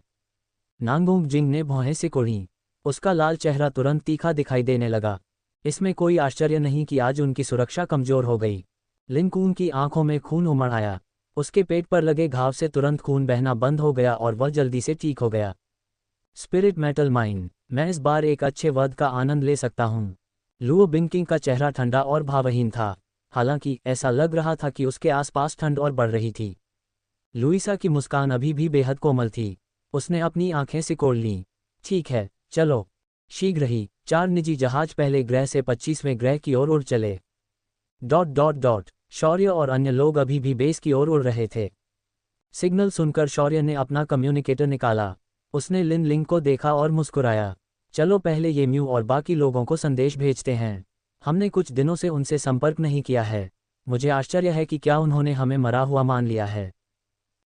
नांगोंग जिंग ने भौहें सिकोड़ी। उसका लाल चेहरा तुरंत तीखा दिखाई देने लगा। इसमें कोई आश्चर्य नहीं कि आज उनकी सुरक्षा कमजोर हो गई। लिनकून की आंखों में खून उमड़ आया। उसके पेट पर लगे घाव से तुरंत खून बहना बंद हो गया और वह जल्दी से ठीक हो गया। स्पिरिट मेटल माइन, मैं इस बार एक अच्छे वध का आनंद ले सकता हूँ। लुओ बिंगकिंग का चेहरा ठंडा और भावहीन था, हालांकि ऐसा लग रहा था कि उसके आसपास ठंड और बढ़ रही थी। लुइसा की मुस्कान अभी भी बेहद कोमल थी। उसने अपनी आंखें सिकोड़ लीं। ठीक है, चलो। शीघ्र ही 4 निजी जहाज पहले ग्रह से 25वें ग्रह की ओर उड़ चले। शौर्य और अन्य लोग अभी भी बेस की ओर उड़ रहे थे। सिग्नल सुनकर शौर्य ने अपना कम्युनिकेटर निकाला। उसने लिन लिंग को देखा और मुस्कुराया। चलो पहले ये म्यू और बाकी लोगों को संदेश भेजते हैं। हमने कुछ दिनों से उनसे संपर्क नहीं किया है। मुझे आश्चर्य है कि क्या उन्होंने हमें मरा हुआ मान लिया है।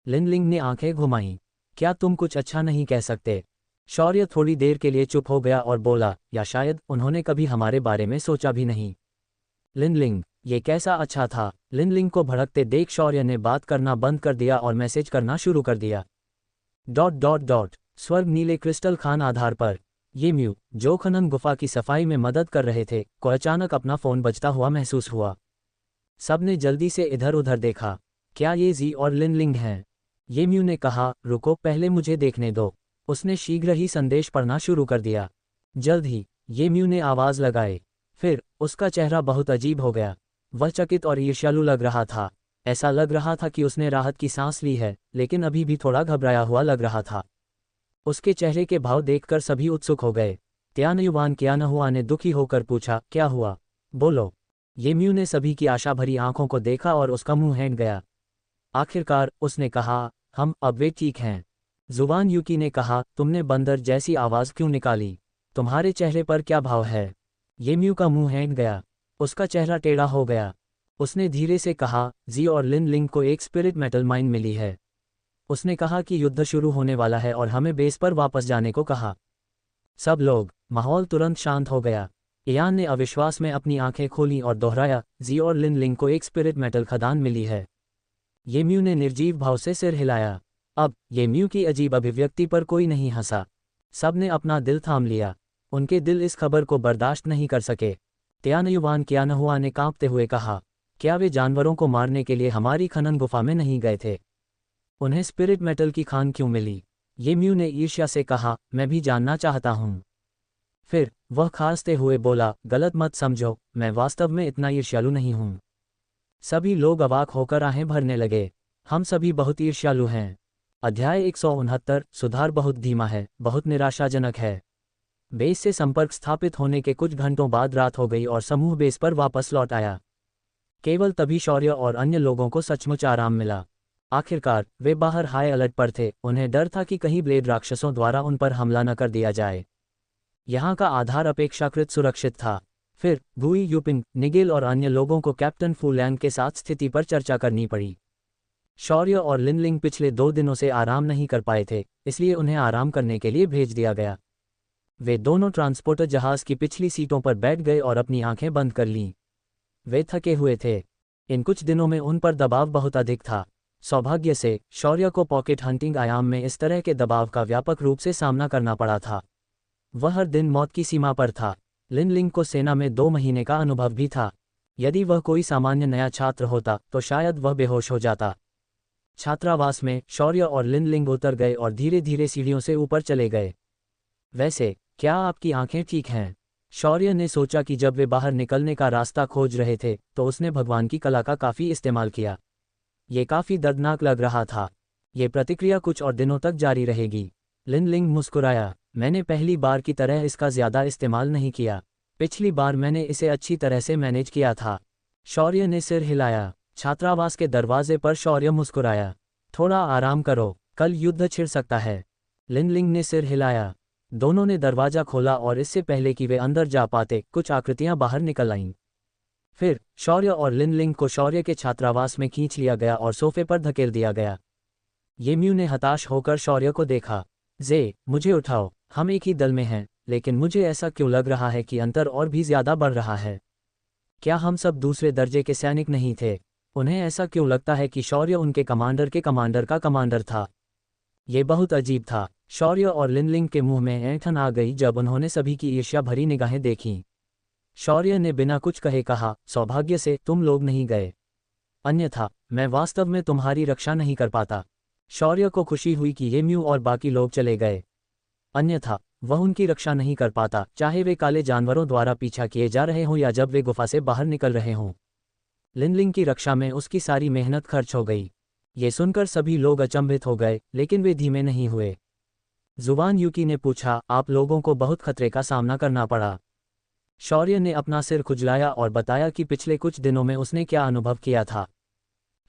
लिन लिंग ने आंखें घुमाईं। क्या तुम कुछ अच्छा नहीं कह सकते? शौर्य थोड़ी देर के लिए चुप हो गया और बोला, या शायद उन्होंने कभी हमारे बारे में सोचा भी नहीं। लिन लिंग, ये कैसा अच्छा था? लिन लिंग को भड़कते देख शौर्य ने बात करना बंद कर दिया और मैसेज करना शुरू कर दिया। स्वर्ग नीले क्रिस्टल खान आधार पर। ये म्यू, जो खनन गुफा की सफाई में मदद कर रहे थे, को अचानक अपना फोन बजता हुआ महसूस हुआ। सबने जल्दी से इधर उधर देखा। क्या ये जी और लिन लिंग हैं? ये म्यू ने कहा, रुको, पहले मुझे देखने दो। उसने शीघ्र ही संदेश पढ़ना शुरू कर दिया। जल्द ही, ये म्यू ने आवाज़ लगाई। फिर उसका चेहरा बहुत अजीब हो गया। वह चकित और ईर्ष्यालु लग रहा था। ऐसा लग रहा था कि उसने राहत की सांस ली है, लेकिन अभी भी थोड़ा घबराया हुआ लग रहा था। उसके चेहरे के भाव देखकर सभी उत्सुक हो गए। त्यानयुवान क्यानहुआ ने दुखी होकर पूछा, क्या हुआ? बोलो। ये म्यू ने सभी की आशा भरी आंखों को देखा और उसका मुंह हैंग गया। आखिरकार उसने कहा, हम अब वे ठीक हैं। जुबान युकी ने कहा, तुमने बंदर जैसी आवाज़ क्यों निकाली? तुम्हारे चेहरे पर क्या भाव है? ये म्यू का मुंह हैंग गया। उसका चेहरा टेढ़ा हो गया। उसने धीरे से कहा, जी और लिन लिंग को एक स्पिरिट मेटल माइन मिली है। उसने कहा कि युद्ध शुरू होने वाला है और हमें बेस पर वापस जाने को कहा। सब लोग, माहौल तुरंत शांत हो गया। इयान ने अविश्वास में अपनी आंखें खोलीं और दोहराया, जी और लिन लिंग को एक स्पिरिट मेटल खदान मिली है। ये म्यू ने निर्जीव भाव से सिर हिलाया। अब ये म्यू की अजीब अभिव्यक्ति पर कोई नहीं हंसा। सब ने अपना दिल थाम लिया। उनके दिल इस खबर को बर्दाश्त नहीं कर सके। त्यानयुवान क्यानहुआ ने कांपते हुए कहा, क्या वे जानवरों को मारने के लिए हमारी खनन गुफा में नहीं गए थे? उन्हें स्पिरिट मेटल की खान क्यों मिली? ये म्यू ने ईर्ष्या से कहा, मैं भी जानना चाहता हूँ। फिर वह खांसते हुए बोला, गलत मत समझो, मैं वास्तव में इतना ईर्ष्यालु नहीं हूँ। सभी लोग अवाक होकर आहें भरने लगे। हम सभी बहुत ईर्ष्यालु हैं। अध्याय 169, सुधार बहुत धीमा है, बहुत निराशाजनक है। बेस से संपर्क स्थापित होने के कुछ घंटों बाद रात हो गई और समूह बेस पर वापस लौट आया। केवल तभी शौर्य और अन्य लोगों को सचमुच आराम मिला। आखिरकार वे बाहर हाई अलर्ट पर थे। उन्हें डर था कि कहीं ब्लेड राक्षसों द्वारा उन पर हमला न कर दिया जाए। यहाँ का आधार अपेक्षाकृत सुरक्षित था। फिर गुई यूपिंग, निगेल और अन्य लोगों को कैप्टन फूलैंग के साथ स्थिति पर चर्चा करनी पड़ी। शौर्य और लिन लिंग पिछले 2 दिनों से आराम नहीं कर पाए थे, इसलिए उन्हें आराम करने के लिए भेज दिया गया। वे दोनों ट्रांसपोर्टर जहाज की पिछली सीटों पर बैठ गए और अपनी आंखें बंद कर लीं। वे थके हुए थे। इन कुछ दिनों में उन पर दबाव बहुत अधिक था। सौभाग्य से शौर्य को पॉकेट हंटिंग आयाम में इस तरह के दबाव का व्यापक रूप से सामना करना पड़ा था। वह हर दिन मौत की सीमा पर था। लिन लिंग को सेना में 2 महीने का अनुभव भी था। यदि वह कोई सामान्य नया छात्र होता तो शायद वह बेहोश हो जाता। छात्रावास में शौर्य और लिन लिंग उतर गए और धीरे धीरे सीढ़ियों से ऊपर चले गए। वैसे क्या आपकी आंखें ठीक हैं? शौर्य ने सोचा कि जब वे बाहर निकलने का रास्ता खोज रहे थे तो उसने भगवान की कला का काफ़ी इस्तेमाल किया। ये काफ़ी दर्दनाक लग रहा था। ये प्रतिक्रिया कुछ और दिनों तक जारी रहेगी। लिन लिंग मुस्कुराया, मैंने पहली बार की तरह इसका ज़्यादा इस्तेमाल नहीं किया। पिछली बार मैंने इसे अच्छी तरह से मैनेज किया था। शौर्य ने सिर हिलाया। छात्रावास के दरवाजे पर शौर्य मुस्कुराया, थोड़ा आराम करो, कल युद्ध छिड़ सकता है। लिन लिंग ने सिर हिलाया। दोनों ने दरवाजा खोला और इससे पहले कि वे अंदर जा पाते कुछ आकृतियां बाहर निकल आईं। फिर शौर्य और लिन लिंग को शौर्य के छात्रावास में खींच लिया गया और सोफे पर धकेल दिया गया। ये म्यू ने हताश होकर शौर्य को देखा। जे, मुझे उठाओ, हम एक ही दल में हैं, लेकिन मुझे ऐसा क्यों लग रहा है कि अंतर और भी ज़्यादा बढ़ रहा है? क्या हम सब दूसरे दर्जे के सैनिक नहीं थे? उन्हें ऐसा क्यों लगता है कि शौर्य उनके कमांडर के कमांडर का कमांडर था? ये बहुत अजीब था। शौर्य और लिन लिंग के मुंह में ऐंठन आ गई जब उन्होंने सभी की ईर्ष्या भरी निगाहें देखीं। शौर्य ने बिना कुछ कहे कहा, सौभाग्य से तुम लोग नहीं गए, अन्यथा मैं वास्तव में तुम्हारी रक्षा नहीं कर पाता। शौर्य को खुशी हुई कि ये म्यू और बाकी लोग चले गए, अन्यथा वह उनकी रक्षा नहीं कर पाता, चाहे वे काले जानवरों द्वारा पीछा किए जा रहे हों या जब वे गुफा से बाहर निकल रहे हों। लिनलिंग की रक्षा में उसकी सारी मेहनत खर्च हो गई। ये सुनकर सभी लोग अचंभित हो गए, लेकिन वे धीमे नहीं हुए। जुबान यूकी ने पूछा, आप लोगों को बहुत खतरे का सामना करना पड़ा। शौर्य ने अपना सिर खुजलाया और बताया कि पिछले कुछ दिनों में उसने क्या अनुभव किया था।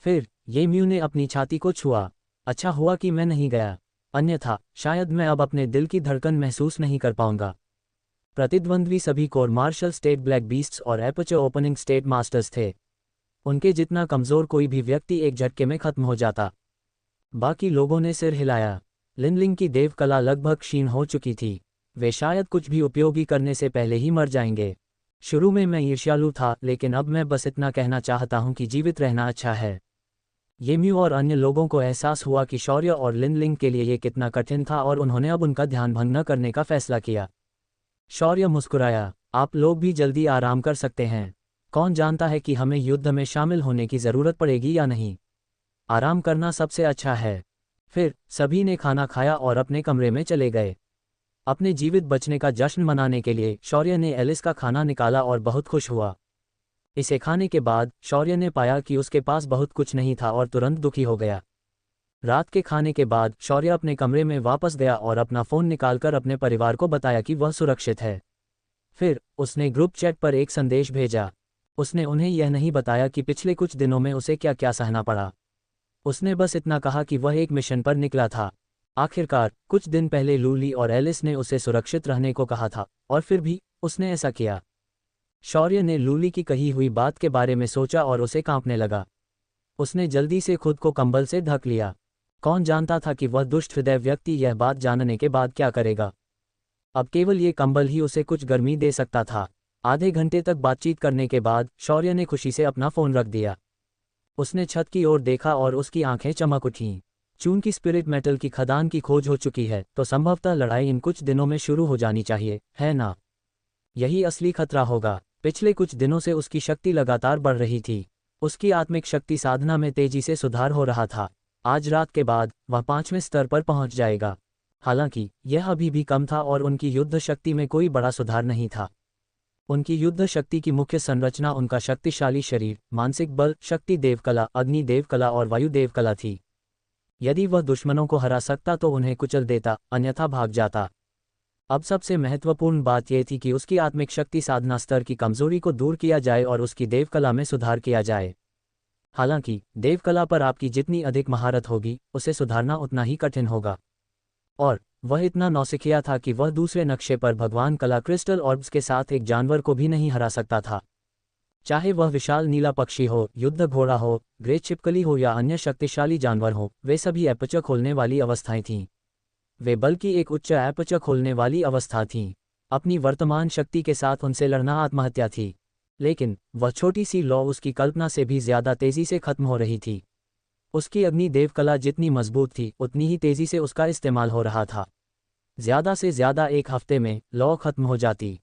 फिर ये म्यू ने अपनी छाती को छुआ। अच्छा हुआ कि मैं नहीं गया, अन्यथा शायद मैं अब अपने दिल की धड़कन महसूस नहीं कर पाऊंगा। प्रतिद्वंद्वी सभी core martial state black beasts और एपर्चर ओपनिंग स्टेट मास्टर्स थे। उनके जितना कमज़ोर कोई भी व्यक्ति एक झटके में खत्म हो जाता। बाकी लोगों ने सिर हिलाया। लिनलिंग की देव कला लगभग क्षीण हो चुकी थी। वे शायद कुछ भी उपयोगी करने से पहले ही मर जाएंगे। शुरू में मैं ईर्ष्यालु था, लेकिन अब मैं बस इतना कहना चाहता हूं कि जीवित रहना अच्छा है। ये म्यू और अन्य लोगों को एहसास हुआ कि शौर्य और लिनलिंग के लिए ये कितना कठिन था और उन्होंने अब उनका ध्यान भंग न करने का फैसला किया। शौर्य मुस्कुराया, आप लोग भी जल्दी आराम कर सकते हैं। कौन जानता है कि हमें युद्ध में शामिल होने की ज़रूरत पड़ेगी या नहीं। आराम करना सबसे अच्छा है। फिर सभी ने खाना खाया और अपने कमरे में चले गए। अपने जीवित बचने का जश्न मनाने के लिए शौर्य ने एलिस का खाना निकाला और बहुत खुश हुआ। इसे खाने के बाद शौर्य ने पाया कि उसके पास बहुत कुछ नहीं था और तुरंत दुखी हो गया। रात के खाने के बाद शौर्य अपने कमरे में वापस गया और अपना फ़ोन निकालकर अपने परिवार को बताया कि वह सुरक्षित है। फिर उसने ग्रुप चैट पर एक संदेश भेजा। उसने उन्हें यह नहीं बताया कि पिछले कुछ दिनों में उसे क्या क्या सहना पड़ा। उसने बस इतना कहा कि वह एक मिशन पर निकला था। आखिरकार कुछ दिन पहले लूली और एलिस ने उसे सुरक्षित रहने को कहा था, और फिर भी उसने ऐसा किया। शौर्य ने लूली की कही हुई बात के बारे में सोचा और उसे कांपने लगा। उसने जल्दी से खुद को कंबल से ढक लिया। कौन जानता था कि वह दुष्ट हृदय व्यक्ति यह बात जानने के बाद क्या करेगा। अब केवल ये कंबल ही उसे कुछ गर्मी दे सकता था। आधे घंटे तक बातचीत करने के बाद शौर्य ने खुशी से अपना फ़ोन रख दिया। उसने छत की ओर देखा और उसकी आंखें चमक उठीं। चूंकि स्पिरिट मेटल की खदान की खोज हो चुकी है, तो संभवतः लड़ाई इन कुछ दिनों में शुरू हो जानी चाहिए, है ना? यही असली खतरा होगा। पिछले कुछ दिनों से उसकी शक्ति लगातार बढ़ रही थी। उसकी आत्मिक शक्ति साधना में तेजी से सुधार हो रहा था। आज रात के बाद वह 5वें स्तर पर पहुंच जाएगा। हालांकि यह अभी भी कम था और उनकी युद्ध शक्ति में कोई बड़ा सुधार नहीं था। उनकी युद्ध शक्ति की मुख्य संरचना उनका शक्तिशाली शरीर, मानसिक बल, शक्ति देवकला, अग्नि देवकला और वायु देवकला थी। यदि वह दुश्मनों को हरा सकता तो उन्हें कुचल देता, अन्यथा भाग जाता। अब सबसे महत्वपूर्ण बात यह थी कि उसकी आत्मिक शक्ति साधना स्तर की कमजोरी को दूर किया जाए और उसकी देवकला में सुधार किया जाए। हालांकि देवकला पर आपकी जितनी अधिक महारत होगी, उसे सुधारना उतना ही कठिन होगा। और वह इतना नौसिखिया था कि वह दूसरे नक्शे पर भगवान कला क्रिस्टल ऑर्ब्स के साथ एक जानवर को भी नहीं हरा सकता था। चाहे वह विशाल नीला पक्षी हो, युद्ध घोड़ा हो, ग्रेट छिपकली हो या अन्य शक्तिशाली जानवर हो, वे सभी एपर्चर खोलने वाली अवस्थाएं थीं। वे बल्कि एक उच्च एपर्चर खोलने वाली अवस्था थीं। अपनी वर्तमान शक्ति के साथ उनसे लड़ना आत्महत्या थी। लेकिन वह छोटी सी लौ उसकी कल्पना से भी ज्यादा तेजी से खत्म हो रही थी। उसकी अग्नि देवकला जितनी मजबूत थी, उतनी ही तेजी से उसका इस्तेमाल हो रहा था। ज्यादा से ज्यादा एक हफ्ते में लौ खत्म हो जाती।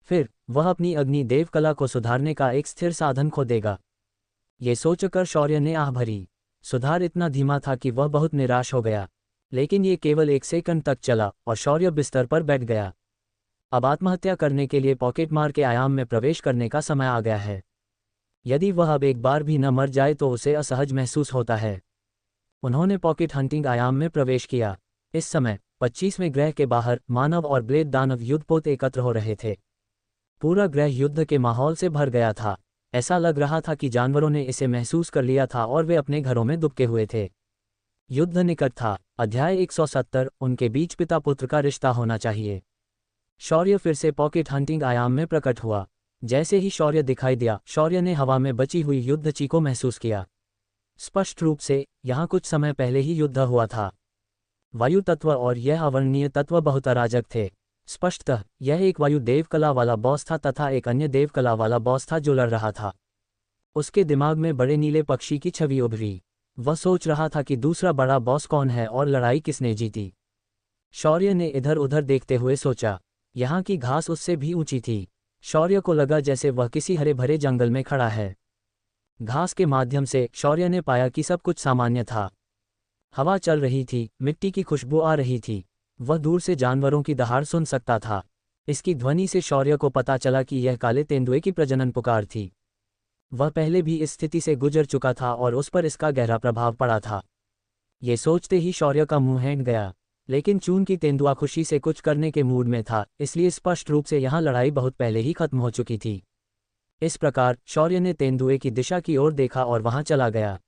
फिर वह अपनी अग्नि देवकला को सुधारने का एक स्थिर साधन खो देगा। ये सोचकर शौर्य ने आह भरी। सुधार इतना धीमा था कि वह बहुत निराश हो गया। लेकिन ये केवल 1 सेकंड तक चला और शौर्य बिस्तर पर बैठ गया। अब आत्महत्या करने के लिए पॉकेट मार के आयाम में प्रवेश करने का समय आ गया है। यदि वह अब एक बार भी न मर जाए तो उसे असहज महसूस होता है। उन्होंने पॉकेट हंटिंग आयाम में प्रवेश किया। इस समय 25वें ग्रह के बाहर मानव और ब्लेड दानव युद्धपोत एकत्र हो रहे थे। पूरा ग्रह युद्ध के माहौल से भर गया था। ऐसा लग रहा था कि जानवरों ने इसे महसूस कर लिया था और वे अपने घरों में दुबके हुए थे। युद्ध निकट था। अध्याय 170, उनके बीच पिता पुत्र का रिश्ता होना चाहिए। शौर्य फिर से पॉकेट हंटिंग आयाम में प्रकट हुआ। जैसे ही शौर्य दिखाई दिया, शौर्य ने हवा में बची हुई युद्ध ची को महसूस किया। स्पष्ट रूप से यहाँ कुछ समय पहले ही युद्ध हुआ था। वायु तत्व और यह अवर्णनीय तत्व बहुत अराजक थे। स्पष्टतः यह एक वायु देवकला वाला बॉस था तथा एक अन्य देवकला वाला बॉस था जो लड़ रहा था। उसके दिमाग में बड़े नीले पक्षी की छवि उभरी। वह सोच रहा था कि दूसरा बड़ा बॉस कौन है और लड़ाई किसने जीती। शौर्य ने इधर उधर देखते हुए सोचा। यहाँ की घास उससे भी ऊंची थी। शौर्य को लगा जैसे वह किसी हरे भरे जंगल में खड़ा है। घास के माध्यम से शौर्य ने पाया कि सब कुछ सामान्य था। हवा चल रही थी, मिट्टी की खुशबू आ रही थी। वह दूर से जानवरों की दहाड़ सुन सकता था। इसकी ध्वनि से शौर्य को पता चला कि यह काले तेंदुए की प्रजनन पुकार थी। वह पहले भी इस स्थिति से गुजर चुका था और उस पर इसका गहरा प्रभाव पड़ा था। ये सोचते ही शौर्य का मुंह हैंग गया, लेकिन चूंकि तेंदुआ खुशी से कुछ करने के मूड में था, इसलिए स्पष्ट रूप से यहाँ लड़ाई बहुत पहले ही खत्म हो चुकी थी। इस प्रकार शौर्य ने तेंदुए की दिशा की ओर देखा और वहां चला गया।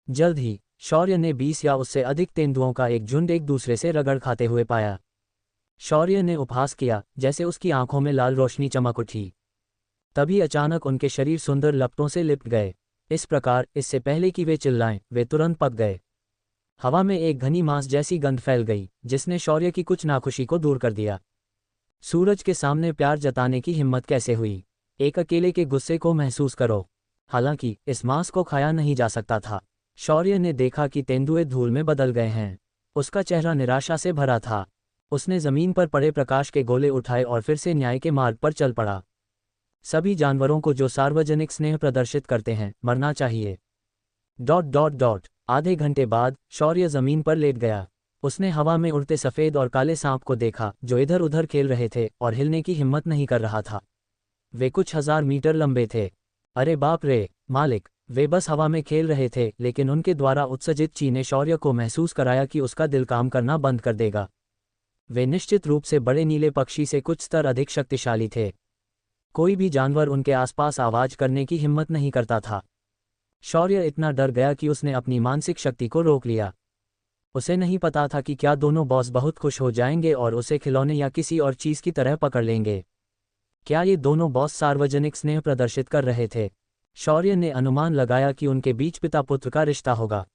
जल्द ही शौर्य ने 20 या उससे अधिक तेंदुओं का एक झुंड एक दूसरे से रगड़ खाते हुए पाया। शौर्य ने उपहास किया, जैसे उसकी आंखों में लाल रोशनी चमक उठी। तभी अचानक उनके शरीर सुंदर लपटों से लिपट गए। इस प्रकार इससे पहले कि वे चिल्लाएं, वे तुरंत पक गए। हवा में एक घनी मांस जैसी गंध फैल गई, जिसने शौर्य की कुछ नाखुशी को दूर कर दिया। सूरज के सामने प्यार जताने की हिम्मत कैसे हुई? एक अकेले के गुस्से को महसूस करो। हालांकि इस मांस को खाया नहीं जा सकता था। शौर्य ने देखा कि तेंदुए धूल में बदल गए हैं। उसका चेहरा निराशा से भरा था। उसने जमीन पर पड़े प्रकाश के गोले उठाए और फिर से न्याय के मार्ग पर चल पड़ा। सभी जानवरों को जो सार्वजनिक स्नेह प्रदर्शित करते हैं, मरना चाहिए। ... आधे घंटे बाद शौर्य जमीन पर लेट गया। उसने हवा में उड़ते सफ़ेद और काले सांप को देखा, जो इधर उधर खेल रहे थे और हिलने की हिम्मत नहीं कर रहा था। वे कुछ 1000 मीटर लंबे थे। अरे बाप रे, मालिक! वे बस हवा में खेल रहे थे, लेकिन उनके द्वारा उत्सर्जित ची ने शौर्य को महसूस कराया कि उसका दिल काम करना बंद कर देगा। वे निश्चित रूप से बड़े नीले पक्षी से कुछ स्तर अधिक शक्तिशाली थे। कोई भी जानवर उनके आसपास आवाज करने की हिम्मत नहीं करता था। शौर्य इतना डर गया कि उसने अपनी मानसिक शक्ति को रोक लिया। उसे नहीं पता था कि क्या दोनों बॉस बहुत खुश हो जाएंगे और उसे खिलौने या किसी और चीज की तरह पकड़ लेंगे। क्या ये दोनों बॉस सार्वजनिक स्नेह प्रदर्शित कर रहे थे? शौर्य ने अनुमान लगाया कि उनके बीच पिता पुत्र का रिश्ता होगा।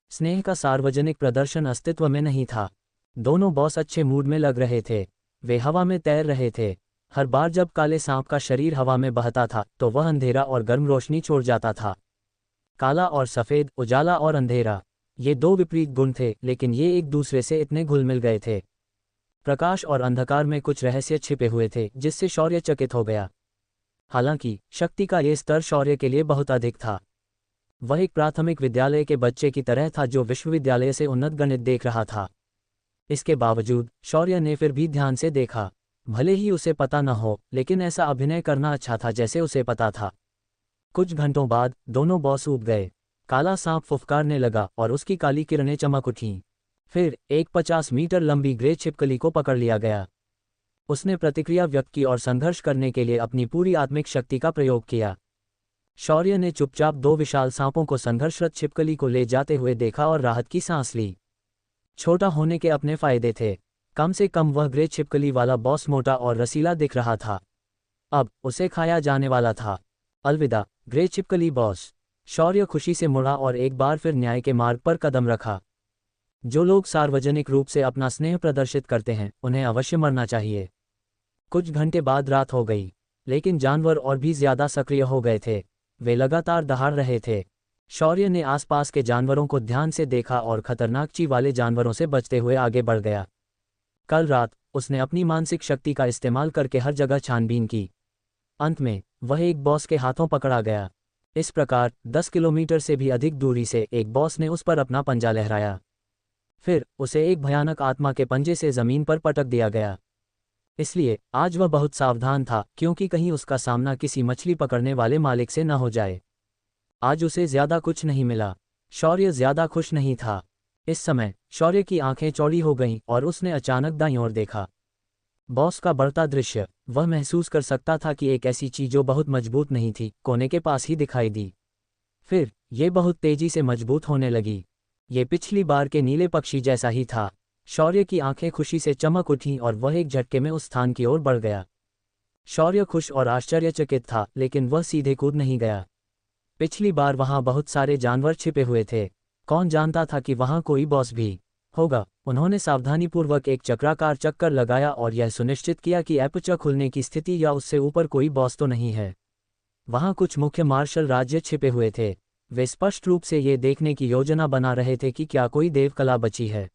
स्नेह का सार्वजनिक प्रदर्शन अस्तित्व में नहीं था। दोनों बॉस अच्छे मूड में लग रहे थे। वे हवा में तैर रहे थे। हर बार जब काले सांप का शरीर हवा में बहता था, तो वह अंधेरा और गर्म रोशनी छोड़ जाता था। काला और सफ़ेद, उजाला और अंधेरा, ये दो विपरीत गुण थे, लेकिन ये एक दूसरे से इतने घुल मिल गए थे। प्रकाश और अंधकार में कुछ रहस्य छिपे हुए थे, जिससे शौर्य चकित हो गया। हालांकि शक्ति का ये स्तर शौर्य के लिए बहुत अधिक था। वह एक प्राथमिक विद्यालय के बच्चे की तरह था जो विश्वविद्यालय से उन्नत गणित देख रहा था। इसके बावजूद शौर्य ने फिर भी ध्यान से देखा। भले ही उसे पता न हो, लेकिन ऐसा अभिनय करना अच्छा था जैसे उसे पता था। कुछ घंटों बाद दोनों बॉस उब गए। काला सांप फुफकारने लगा और उसकी काली किरणें चमक उठीं। फिर एक 50 मीटर लंबी ग्रे छिपकली को पकड़ लिया गया। उसने प्रतिक्रिया व्यक्त की और संघर्ष करने के लिए अपनी पूरी आत्मिक शक्ति का प्रयोग किया। शौर्य ने चुपचाप दो विशाल सांपों को संघर्षरत छिपकली को ले जाते हुए देखा और राहत की सांस ली। छोटा होने के अपने फायदे थे। कम से कम वह ग्रे छिपकली वाला बॉस मोटा और रसीला दिख रहा था। अब उसे खाया जाने वाला था। अलविदा ग्रे छिपकली बॉस। शौर्य खुशी से मुड़ा और एक बार फिर न्याय के मार्ग पर कदम रखा। जो लोग सार्वजनिक रूप से अपना स्नेह प्रदर्शित करते हैं, उन्हें अवश्य मरना चाहिए। कुछ घंटे बाद रात हो गई, लेकिन जानवर और भी ज्यादा सक्रिय हो गए थे। वे लगातार दहाड़ रहे थे। शौर्य ने आसपास के जानवरों को ध्यान से देखा और खतरनाक ची वाले जानवरों से बचते हुए आगे बढ़ गया। कल रात उसने अपनी मानसिक शक्ति का इस्तेमाल करके हर जगह छानबीन की। अंत में वह एक बॉस के हाथों पकड़ा गया। इस प्रकार 10 किलोमीटर से भी अधिक दूरी से एक बॉस ने उस पर अपना पंजा लहराया। फिर उसे एक भयानक आत्मा के पंजे से जमीन पर पटक दिया गया। इसलिए आज वह बहुत सावधान था, क्योंकि कहीं उसका सामना किसी मछली पकड़ने वाले मालिक से न हो जाए। आज उसे ज्यादा कुछ नहीं मिला। शौर्य ज्यादा खुश नहीं था। इस समय शौर्य की आंखें चौड़ी हो गईं और उसने अचानक दाईं ओर देखा। बॉस का बढ़ता दृश्य। वह महसूस कर सकता था कि एक ऐसी चीज जो बहुत मजबूत नहीं थी, कोने के पास ही दिखाई दी। फिर ये बहुत तेजी से मजबूत होने लगी। ये पिछली बार के नीले पक्षी जैसा ही था। शौर्य की आंखें खुशी से चमक उठीं और वह एक झटके में उस स्थान की ओर बढ़ गया। शौर्य खुश और आश्चर्यचकित था, लेकिन वह सीधे कूद नहीं गया। पिछली बार वहां बहुत सारे जानवर छिपे हुए थे। कौन जानता था कि वहां कोई बॉस भी होगा। उन्होंने सावधानीपूर्वक एक चक्राकार चक्कर लगाया और यह सुनिश्चित किया कि एपर्चर खुलने की स्थिति या उससे ऊपर कोई बॉस तो नहीं है। वहां कुछ मुख्य मार्शल राज्य छिपे हुए थे। वे स्पष्ट रूप से ये देखने की योजना बना रहे थे कि क्या कोई देवकला बची है।